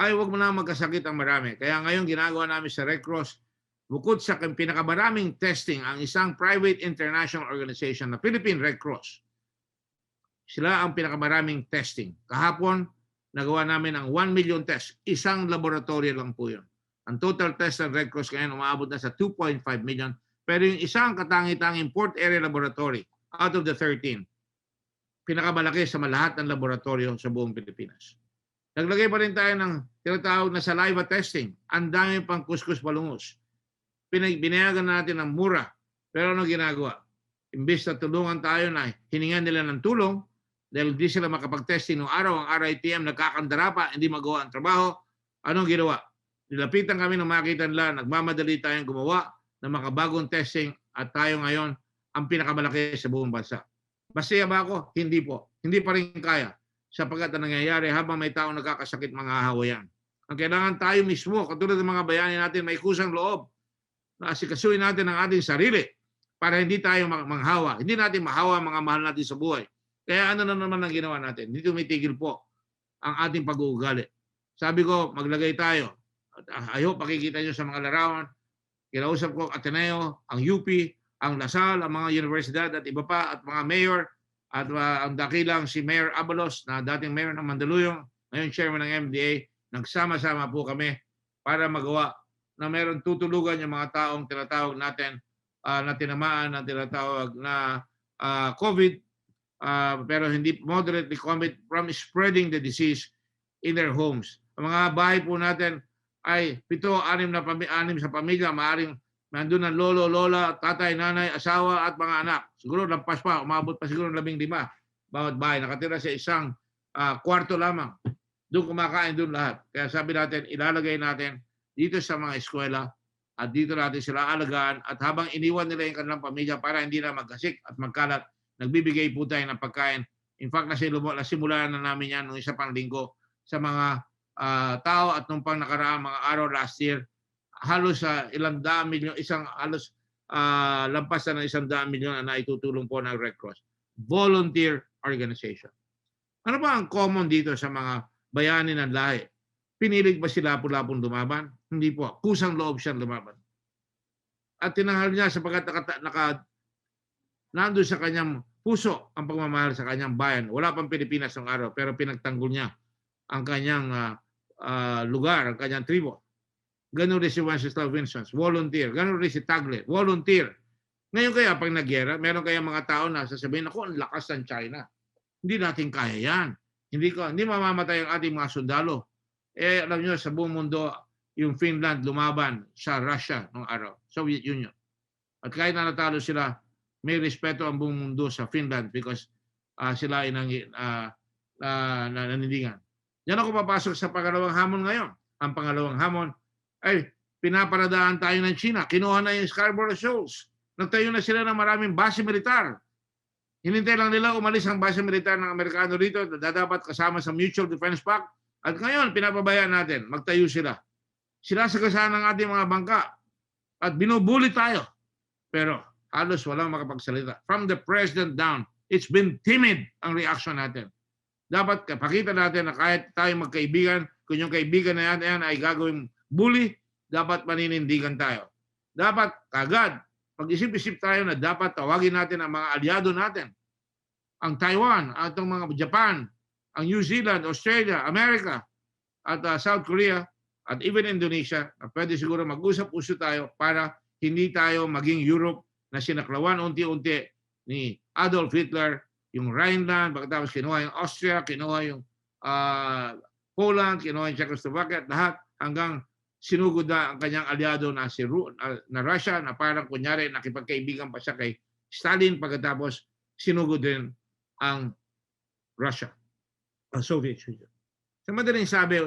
ay huwag mo na magkasakit ang marami. Kaya ngayon ginagawa namin sa Red Cross, bukod sa pinakamaraming testing, ang isang private international organization na Philippine Red Cross, sila ang pinakamaraming testing. Kahapon, nagawa namin ang 1 million test. Isang laboratory lang po yun. Ang total test ng Red Cross ngayon umaabot na sa 2.5 million. Pero yung isang katangi-tanging port area laboratory out of the 13, pinakamalaki sa lahat ng laboratorio sa buong Pilipinas. Naglagay pa rin tayo ng tinatawag na saliva testing. Ang dami pang kuskus palungus. Binayagan natin ng mura. Pero ano ginagawa? Imbis na tulungan tayo na hiningan nila ng tulong, dahil di sila makapag-testing noong araw, ang RITM nagkakandara pa, hindi magawa ang trabaho, anong ginawa? Nilapitan kami nung makita nila, nagmamadali tayong gumawa ng makabagong testing at tayo ngayon ang pinakamalaki sa buong bansa. Masaya ba ako? Hindi po. Hindi pa rin kaya sapagkat ang nangyayari habang may taong nagkakasakit mga hawayan. Ang kailangan tayo mismo, katulad ng mga bayani natin, may kusang loob na asikasuhin natin ang ating sarili para hindi tayo manghawa. Hindi natin mahawa mga mahal natin sa buhay. Kaya ano na naman ang ginawa natin? Hindi tumitigil po ang ating pag-uugali. Sabi ko, maglagay tayo. I hope makikita nyo sa mga larawan. Kinausap ko Ateneo, ang UP, ang Lasal, ang mga universidad at iba pa at mga mayor at ang dakilang si Mayor Abalos na dating mayor ng Mandaluyong, ngayon chairman ng MDA, nagsama-sama po kami para magawa na meron tutulugan yung mga taong tinatawag natin na tinamaan na tinatawag na COVID pero hindi moderately commit from spreading the disease in their homes. Ang mga bahay po natin ay 7-6 sa pamilya, maaaring nandun ng lolo, lola, tatay, nanay, asawa at mga anak. Siguro lampas pa, umabot pa siguro ng 15 bawat bahay. Nakatira sa isang kwarto lamang. Doon kumakain doon lahat. Kaya sabi natin, ilalagay natin dito sa mga eskwela at dito natin sila alagaan at habang iniwan nila yung kanilang pamilya para hindi na magkasik at magkalat, nagbibigay po tayo ng pagkain. In fact, nasimulan na namin yan noong isa pang linggo sa mga tao at nung pang nakaraang mga araw last year, halos ilang daang milyon, lampas na ng 100 milyon na naitutulong po ng Red Cross. Volunteer organization. Ano ba ang common dito sa mga bayani ng lahi? Pinilig ba sila lapon lumaban? Hindi po. Kusang loob siyang lumaban. At tinanghal niya sapagkat nandun sa kanyang puso ang pagmamahal sa kanyang bayan. Wala pang Pilipinas ng araw, pero pinagtanggol niya ang kanyang lugar, ang kanyang tribo. Ganun rin si Wenceslao Vincent, volunteer. Ganun rin si Tagle, volunteer. Ngayon kaya pag nagyera, meron kaya mga tao na sasabihin, ako, ang lakas ng China. Hindi natin kaya yan. Hindi mamamatay ang ating mga sundalo. Alam nyo, sa buong mundo, yung Finland lumaban sa Russia noong araw, Soviet Union. At kahit na natalo sila, may respeto ang buong mundo sa Finland because sila ay nanindigan. Yan ako papasok sa pangalawang hamon ngayon. Ang pangalawang hamon ay pinaparadaan tayo ng China. Kinuha na yung Scarborough Shoals. Nagtayo na sila ng maraming base militar. Hinintay lang nila umalis ang base militar ng Amerikano rito na dapat kasama sa Mutual Defense Pact. At ngayon, pinapabayaan natin. Magtayo sila. Sinasagasaan ng ating mga bangka. At binubuli tayo. Pero halos walang makapagsalita. From the president down, it's been timid ang reaction natin. Dapat pakita natin na kahit tayo magkaibigan, kung yung kaibigan na yan ay gagawing bully, dapat maninindigan tayo. Dapat kagad, pag-isip-isip tayo na dapat tawagin natin ang mga aliado natin. Ang Taiwan, atong mga Japan, ang New Zealand, Australia, America, at South Korea, at even Indonesia, pwede siguro mag-usap-usap tayo para hindi tayo maging Europe na sinaklawan unti-unti ni Adolf Hitler, yung Rhineland, pagkatapos kinuha yung Austria, kinuha yung Poland, kinuha yung Czechoslovakia, lahat hanggang sinugod na ang kanyang aliado na na Russia na parang kunyari nakipagkaibigan pa siya kay Stalin pagkatapos sinugod din ang Russia, ang Soviet Union. Sa madaling sabi,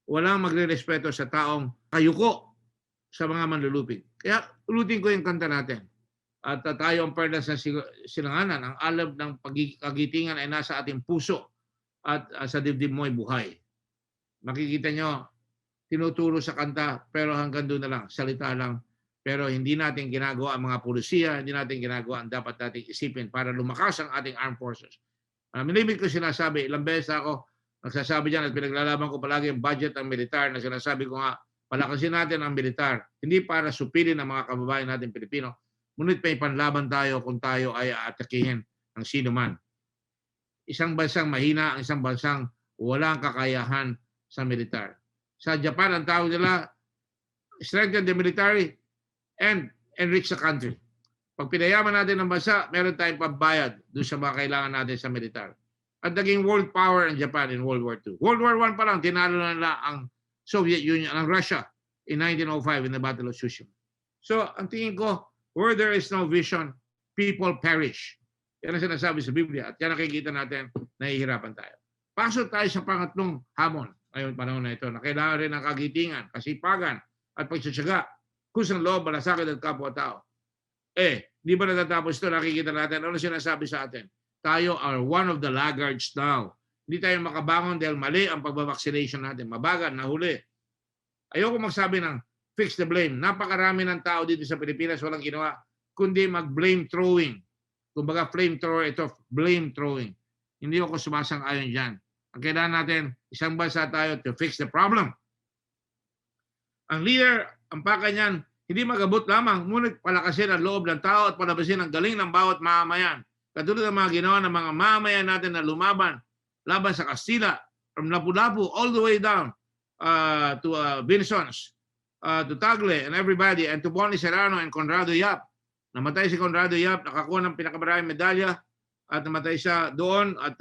walang magre-respeto sa taong kayuko sa mga manlulupig. Kaya ulutin ko yung kanta natin. At tayo ang perlas ng silanganan. Ang alab ng pagkagitingan ay nasa ating puso at sa dibdib mo'y buhay. Makikita nyo, tinuturo sa kanta, pero hanggang doon na lang, salita lang. Pero hindi natin ginagawa ang mga pulisiya, hindi natin ginagawa ang dapat nating isipin para lumakas ang ating armed forces. Minimit ko sinasabi, ilang beses ako nagsasabi dyan at pinaglalaban ko palagi ang budget ng militar na sinasabi ko nga, palakasin natin ang militar, hindi para supilin ang mga kababayan natin Pilipino, ngunit may panlaban tayo kung tayo ay aatakihin ng sino man. Isang bansang mahina, isang bansang walang kakayahan sa militar. Sa Japan, ang tawag nila, strengthen the military and enrich the country. Pag pinayaman natin ang bansa, meron tayong pambayad doon sa mga kailangan natin sa militar. At naging world power ang Japan in World War II. World War I pa lang, tinalo na nila ang Soviet Union, ang Russia in 1905 in the Battle of Tsushima. So, ang tingin ko, where there is no vision, people perish. Yan ang sinasabi sa Biblia. At yan nakikita natin, nahihirapan tayo. Pasok tayo sa pangatlong hamon ngayon panahon na ito na kailangan rin ng kagitingan, kasipagan at pagtsatsaga, kusang loob, malasakit at kapwa-tao. Di ba natatapos ito? Nakikita natin ano sinasabi sa atin. Tayo are one of the laggards now. Hindi tayo makabangon dahil mali ang pagbabaksination natin. Mabagal, nahuli. Ayoko magsabi ng fix the blame. Napakarami ng tao dito sa Pilipinas walang ginawa kundi mag-blame throwing. Kumbaga flame thrower, ito blame throwing. Hindi ako sumasang-ayon dyan. Ang kailangan natin, isang bansa tayo to fix the problem. Ang leader, ang paka niyan, hindi magabot lamang, ngunit palakasin ang loob ng tao at palabasin ang galing ng bawat mamamayan. Katulad ng mga ginawa ng mga mamamayan natin na laban sa Kastila, from Lapu-Lapu all the way down to Vinsons, to Tagle and everybody, and to Bonnie Serrano and Conrado Yap. Namatay si Conrado Yap, nakakuha ng pinakamaraming medalya at namatay siya doon at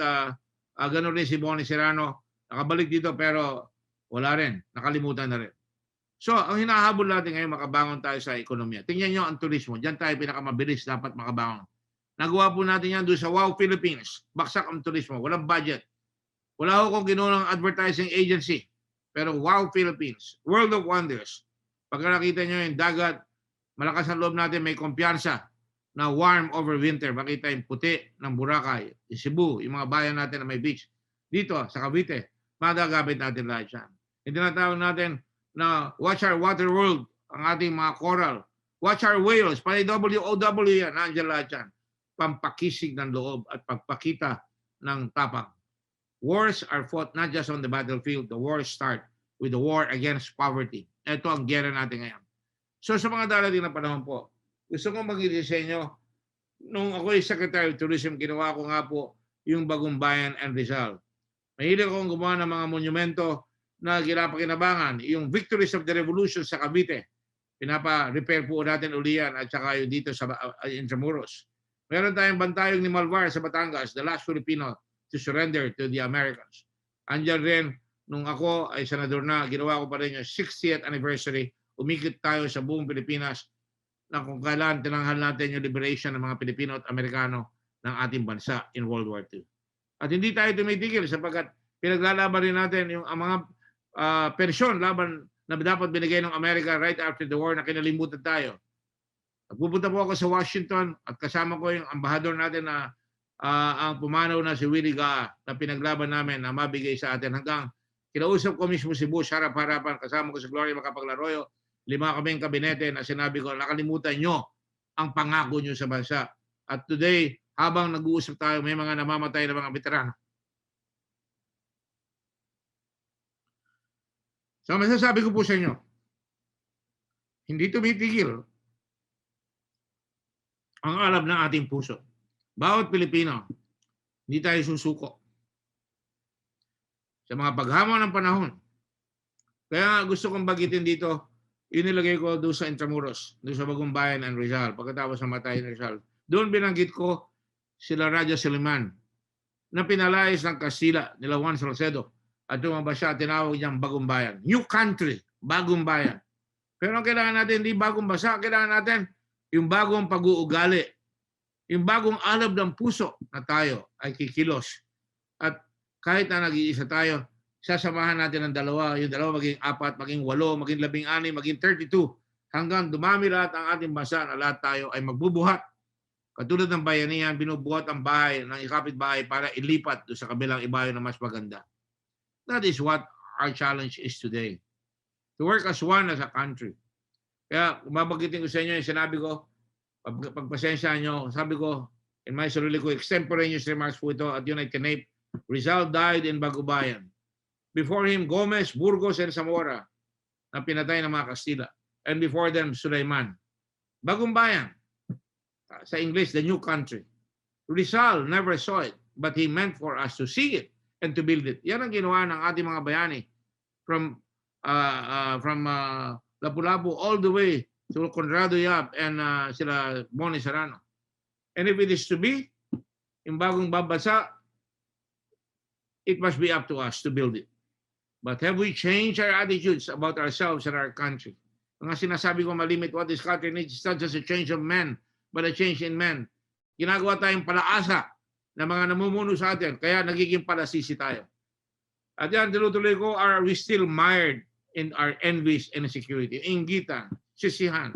ganoon rin si Bonnie Serrano. Nakabalik dito pero wala rin, nakalimutan na rin. So, ang hinahabol natin ngayon, makabangon tayo sa ekonomiya. Tingnan nyo ang turismo. Diyan tayo pinakamabilis dapat makabangon. Nagawa po natin yan doon sa Wow Philippines. Baksak ang turismo. Walang budget. Wala ko kung kinuha ng advertising agency. Pero Wow Philippines. World of Wonders. Pagka nakita nyo yung dagat, malakas ang loob natin, may kumpiyansa na warm over winter. Makita yung puti ng Boracay, yung Cebu, yung mga bayan natin na may beach. Dito, sa Cavite, madagamit natin lahat yan. Hindi na tawag natin na watch our water world, ang ating mga coral. Watch our whales, panay WOW yan, nandiyan lahat yan. Pampakisig ng loob at pagpakita ng tapang. Wars are fought not just on the battlefield. The wars start with the war against poverty. Ito ang gera natin ngayon. So sa mga darating na panahon po, gusto kong mag-disenyo Nung ako ay Secretary of Tourism, ginawa ko nga po yung Bagong Bayan and Rizal. Mahilig akong gumawa ng mga monumento na ginapakinabangan. Yung Victories of the Revolution sa Cavite, pinapa-repair po natin uli yan at saka yung dito sa Intramuros. Meron tayong bantayog ni Malvar sa Batangas, the last Filipino to surrender to the Americans. Andiyan rin, nung ako ay senador na, ginawa ko pa rin yung 60th anniversary. Umikot tayo sa buong Pilipinas na kung kailan tinanghal natin yung liberation ng mga Pilipino at Amerikano ng ating bansa in World War II. At hindi tayo tumitigil sapagkat pinaglalaban rin natin yung mga pensyon laban na dapat binigay ng Amerika right after the war na kinalimutan tayo. Pupunta po ako sa Washington at kasama ko yung ambahador natin na ang pumanaw na si Willie Gaa na pinaglaban namin na mabigay sa atin hanggang kinausap ko mismo si Bush harap-harapan, kasama ko si Gloria Macapagal-Arroyo, 5 kaming kabinete na sinabi ko, nakalimutan nyo ang pangako nyo sa bansa. At today, habang nag-uusap tayo, may mga namamatay na mga veterano. So masasabi ko po sa inyo, hindi tumitigil ang alab ng ating puso. Bawat Pilipino, hindi tayo susuko sa mga paghamon ng panahon. Kaya gusto kong bagitin dito, inilagay ko doon sa Intramuros, doon sa Bagong Bayan and Rizal, pagkatapos sa matay ni Rizal. Doon binanggit ko sila Raja Suleiman na pinalayas ng Kastila, nila Juan Salcedo, at tumaba siya, tinawag niyang Bagong Bayan. New country, Bagong Bayan. Pero ang kailangan natin, hindi bagong basa, kailangan natin yung bagong pag-uugali, yung bagong alab ng puso na tayo ay kikilos. At kahit na nag-iisa tayo, sasamahan natin ang dalawa, yung dalawa maging 4, maging 8, maging 16, maging 32, hanggang dumami lahat ang ating bansa na lahat tayo ay magbubuhat. Katulad ng bayanihan, binubuhat ang bahay ng ikapit-bahay para ilipat doon sa kabilang ibayo na mas maganda. That is what our challenge is today. To work as one as a country. Kaya mabagitin ko sa inyo yung sinabi ko, pagpasensya nyo, sabi ko, in my sarili ko, extemporaneous remarks po ito at United Nape, Rizal died in Bagubayan. Before him, Gomez, Burgos, and Zamora na pinatay ng mga Kastila. And before them, Suleiman. Bagong Bayan. Sa English, the new country. Rizal never saw it, but he meant for us to see it and to build it. Yan ang ginawa ng ating mga bayani from Lapu-Lapu all the way to Conrado Yap and sila Boni Serrano. And if it is to be, yung bagong babasa, it must be up to us to build it. But have we changed our attitudes about ourselves and our country? Mga sinasabi ko malimit, what this country needs is not just a change of men, but a change in men. Ginagawa tayong palaasa na mga namumuno sa atin, kaya nagiging palasisi tayo. At yan, tinutuloy ko, are we still mired in our envies and insecurity? Inggitan, sisihan,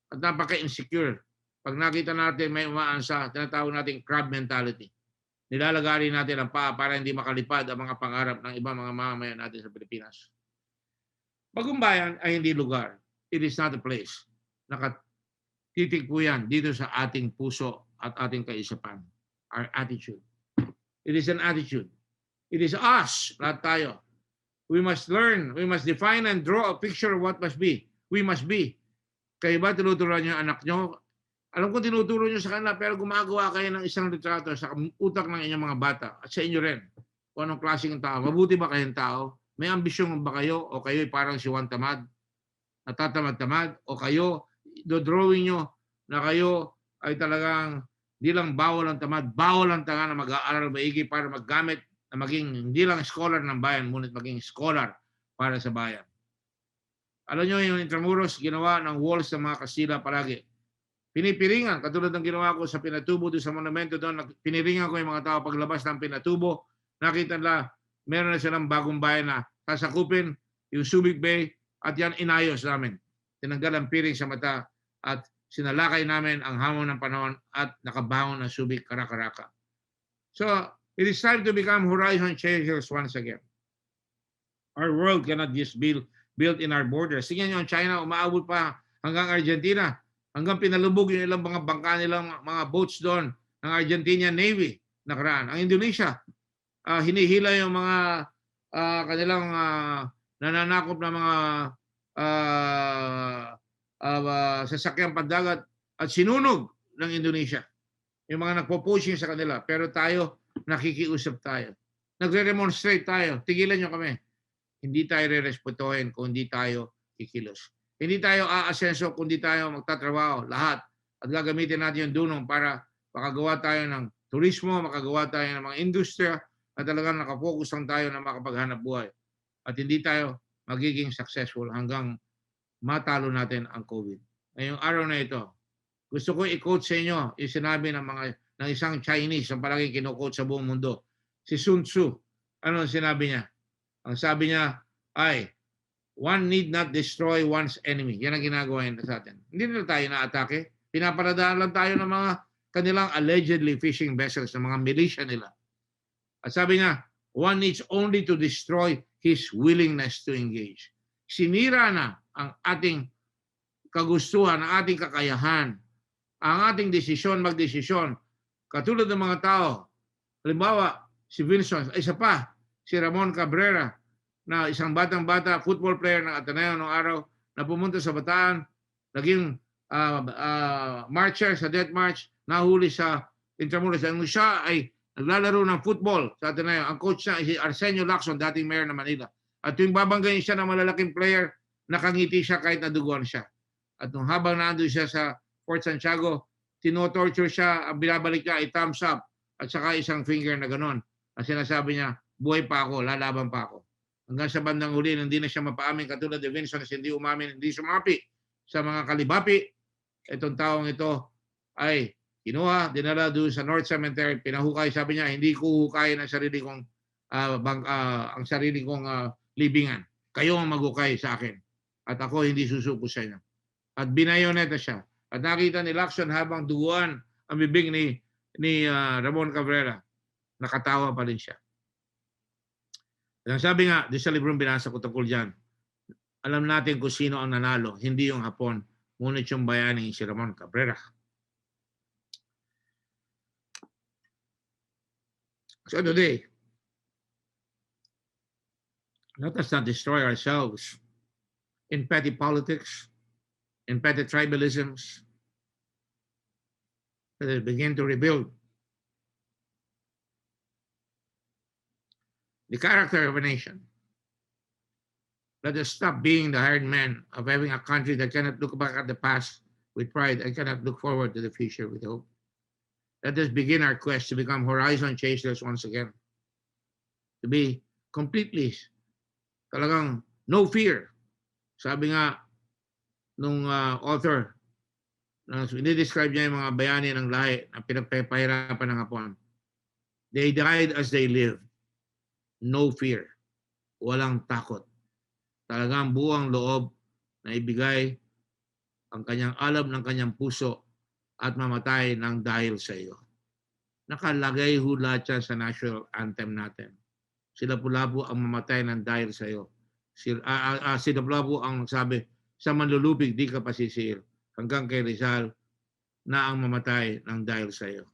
at napaka-insecure. Pag nakita natin may umaansa, tinatawag natin crab mentality. Nilalagari natin ang paa para hindi makalipad ang mga pangarap ng ibang mga mamamayan natin sa Pilipinas. Bagong Bayan ay hindi lugar. It is not a place. Nakatitig po yan dito sa ating puso at ating kaisipan. Our attitude. It is an attitude. It is us, lahat tayo. We must learn, we must define and draw a picture of what must be. We must be. Kayo ba tinuturuan niyo ang anak niyo? Alam ko tinuturo niyo sa kanila, pero gumagawa kayo ng isang litrato sa utak ng inyong mga bata at sa inyo rin. Kung anong klaseng tao. Mabuti ba kayong tao? May ambisyon ba kayo? O kayo parang si Juan Tamad? Natatamad-tamad? O kayo, do-drawing nyo na kayo ay talagang hindi lang bawal ang tamad, bawal ang tanga na mag-aaral maigi para maggamit na maging hindi lang scholar ng bayan, ngunit maging scholar para sa bayan. Alam nyo, yung Intramuros, ginawa ng walls ng mga Kastila palagi. Pinipiringan, katulad ng ginawa ko sa Pinatubo doon sa monumento doon, piniringan ko yung mga tao paglabas ng Pinatubo, nakita nila, meron na silang bagong bayan na sasakupin yung Subic Bay at yan inayos namin. Tinanggal ang piring sa mata at sinalakay namin ang hamon ng panahon at nakabangon ng Subic Karakaraka. So, it is time to become horizon changers once again. Our world cannot just be built in our borders. Tingnan nyo, ang China umaabot pa hanggang Argentina. Hanggang pinalubog yung ilang mga bangka nilang mga boats doon ng Argentinian Navy nakaraan. Ang Indonesia, hinihila yung mga kanilang nananakop na mga sasakyang pandagat at sinunog ng Indonesia. yung mga nagpo-pushing sa kanila, pero tayo, nakikiusap tayo. Nagre-demonstrate tayo, tigilan nyo kami. Hindi tayo re-respetuhin kung hindi tayo kikilos. Hindi tayo aasenso kung hindi tayo magtatrabaho, lahat. At gagamitin natin yung dunong para makagawa tayo ng turismo, makagawa tayo ng mga industriya, at talagang nakafocus lang tayo na makapaghanap buhay. At hindi tayo magiging successful hanggang matalo natin ang COVID. Ngayong araw na ito, gusto ko i-quote sa inyo yung sinabi ng isang Chinese ang palaging kino-quote sa buong mundo. Si Sun Tzu. Ano ang sinabi niya? Ang sabi niya ay, one need not destroy one's enemy. Yan ang ginagawa nila sa atin. Hindi nila tayo na-atake. Pinaparadaan lang tayo ng mga kanilang allegedly fishing vessels, ng mga militia nila. At sabi niya, one needs only to destroy his willingness to engage. Sinira na ang ating kagustuhan, ang ating kakayahan, ang ating desisyon, magdesisyon. Katulad ng mga tao, halimbawa, si Vincent, isa pa, si Ramon Cabrera, na isang batang-bata, football player ng Ateneo noong araw, na pumunta sa Bataan, naging marcher sa Death March, nahuli sa Intramuros. Ang siya ay naglalaro ng football sa Ateneo. Ang coach niya si Arsenio Lacson, dating mayor ng Manila. At tuwing babanggayin siya ng malalaking player, nakangiti siya kahit naduguan siya. At nung habang nandun siya sa Fort Santiago, tinotorture siya, ang binabalik niya ay thumbs up at saka isang finger na gano'n. At sinasabi niya, buhay pa ako, lalaban pa ako. Hanggang sa bandang huli, hindi na siya mapaamin katulad ni Vincent, hindi umamin, hindi sumapi sa mga kalibapi. Itong taong ito ay kinuha, dinala doon sa North Cemetery, pinahukay, sabi niya, hindi ko hukayin ang sarili kong libingan. Kayo ang maghukay sa akin. At ako hindi susuko sa inyo. At binayoneta siya. At nakita ni Lacson habang duguan ang bibig ni Ramon Cabrera, nakatawa pa rin siya. At sabi nga, di sa librong binasa ko tungkol dyan, alam natin kung sino ang nanalo, hindi yung Hapon, ngunit yung bayaning si Ramon Cabrera. So today, let us not destroy ourselves in petty politics, in petty tribalisms. Let us begin to rebuild the character of a nation. Let us stop being the hired men of having a country that cannot look back at the past with pride and cannot look forward to the future with hope. Let us begin our quest to become horizon chasers once again. To be completely, talagang no fear. Sabi nga nung author, describe niya yung mga bayani ng lahi na pinagpapahirapan ng Hapon. They died as they lived. No fear. Walang takot. Talagang buwang loob na ibigay ang kanyang alab ng kanyang puso at mamatay ng dahil sa iyo. Nakalagay ho lahat yan sa national anthem natin. Sila pula po ang mamatay ng dahil sa iyo. Sila pula po ang sabi, sa manlulupig di ka pasisir, hanggang kay Rizal na ang mamatay ng dahil sa iyo.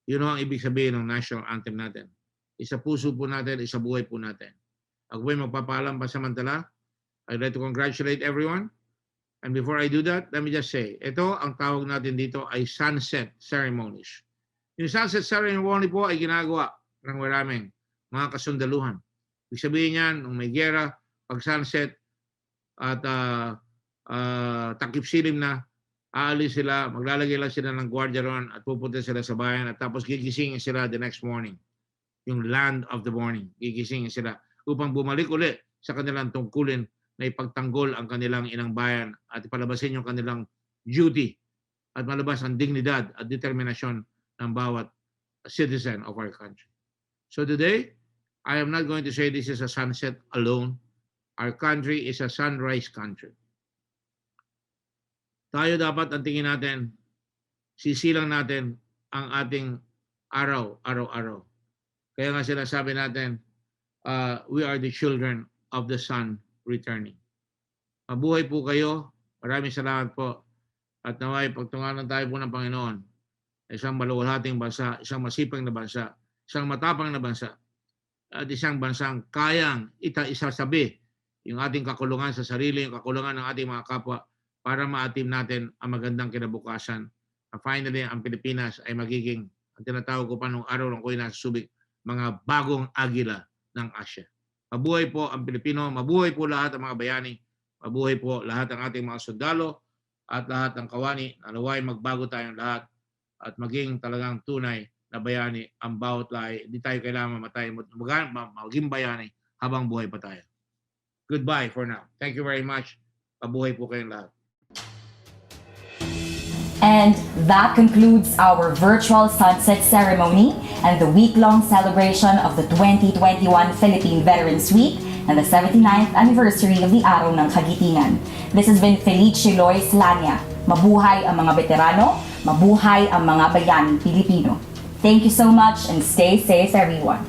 Yun ang ibig sabihin ng national anthem natin. Isa puso po natin, isa buhay po natin. Ako po'y magpapaalam pansamantala. I'd like to congratulate everyone. And before I do that, let me just say, ito ang tawag natin dito ay sunset ceremonies. Yung sunset ceremony po ay ginagawa ng maraming mga kasundaluhan. Ibig sabihin yan, nung may gera, pag sunset at takip silim na, aalis sila, maglalagay lang sila ng gwardiya ron at pupunta sila sa bayan at tapos gigisingin sila the next morning. Yung land of the morning, gigisingin sila upang bumalik uli sa kanilang tungkulin na ipagtanggol ang kanilang inang bayan at ipalabasin yung kanilang duty at malabas ang dignidad at determinasyon ng bawat citizen of our country. So today, I am not going to say this is a sunset alone. Our country is a sunrise country. Tayo dapat ang tingin natin, sisilang natin ang ating araw-araw. Kaya nga sinasabi natin, we are the children of the sun returning. Mabuhay po kayo. Maraming salamat po. At naway pagtunganan tayo po ng Panginoon. Isang maluwalhating bansa, isang masipag na bansa, isang matapang na bansa, at isang bansang kayang isasabi yung ating kakulungan sa sarili, yung kakulungan ng ating mga kapwa para maatim natin ang magandang kinabukasan finally ang Pilipinas ay magiging, ang tinatawag ko pa nung araw lang ko yung nasusubik, mga bagong agila ng Asia. Mabuhay po ang Pilipino, mabuhay po lahat ng mga bayani, mabuhay po lahat ng ating mga sundalo at lahat ng kawani. Naway magbago tayong lahat at maging talagang tunay na bayani ang bawat lahi. Hindi tayo kailangan mamatay, maging bayani habang buhay pa tayo. Goodbye for now. Thank you very much. Mabuhay po kayong lahat. And that concludes our virtual sunset ceremony and the week-long celebration of the 2021 Philippine Veterans Week and the 79th anniversary of the Araw ng Kagitingan. This has been Felice Lois Lania. Mabuhay ang mga veterano, mabuhay ang mga bayaning Pilipino. Thank you so much and stay safe, everyone.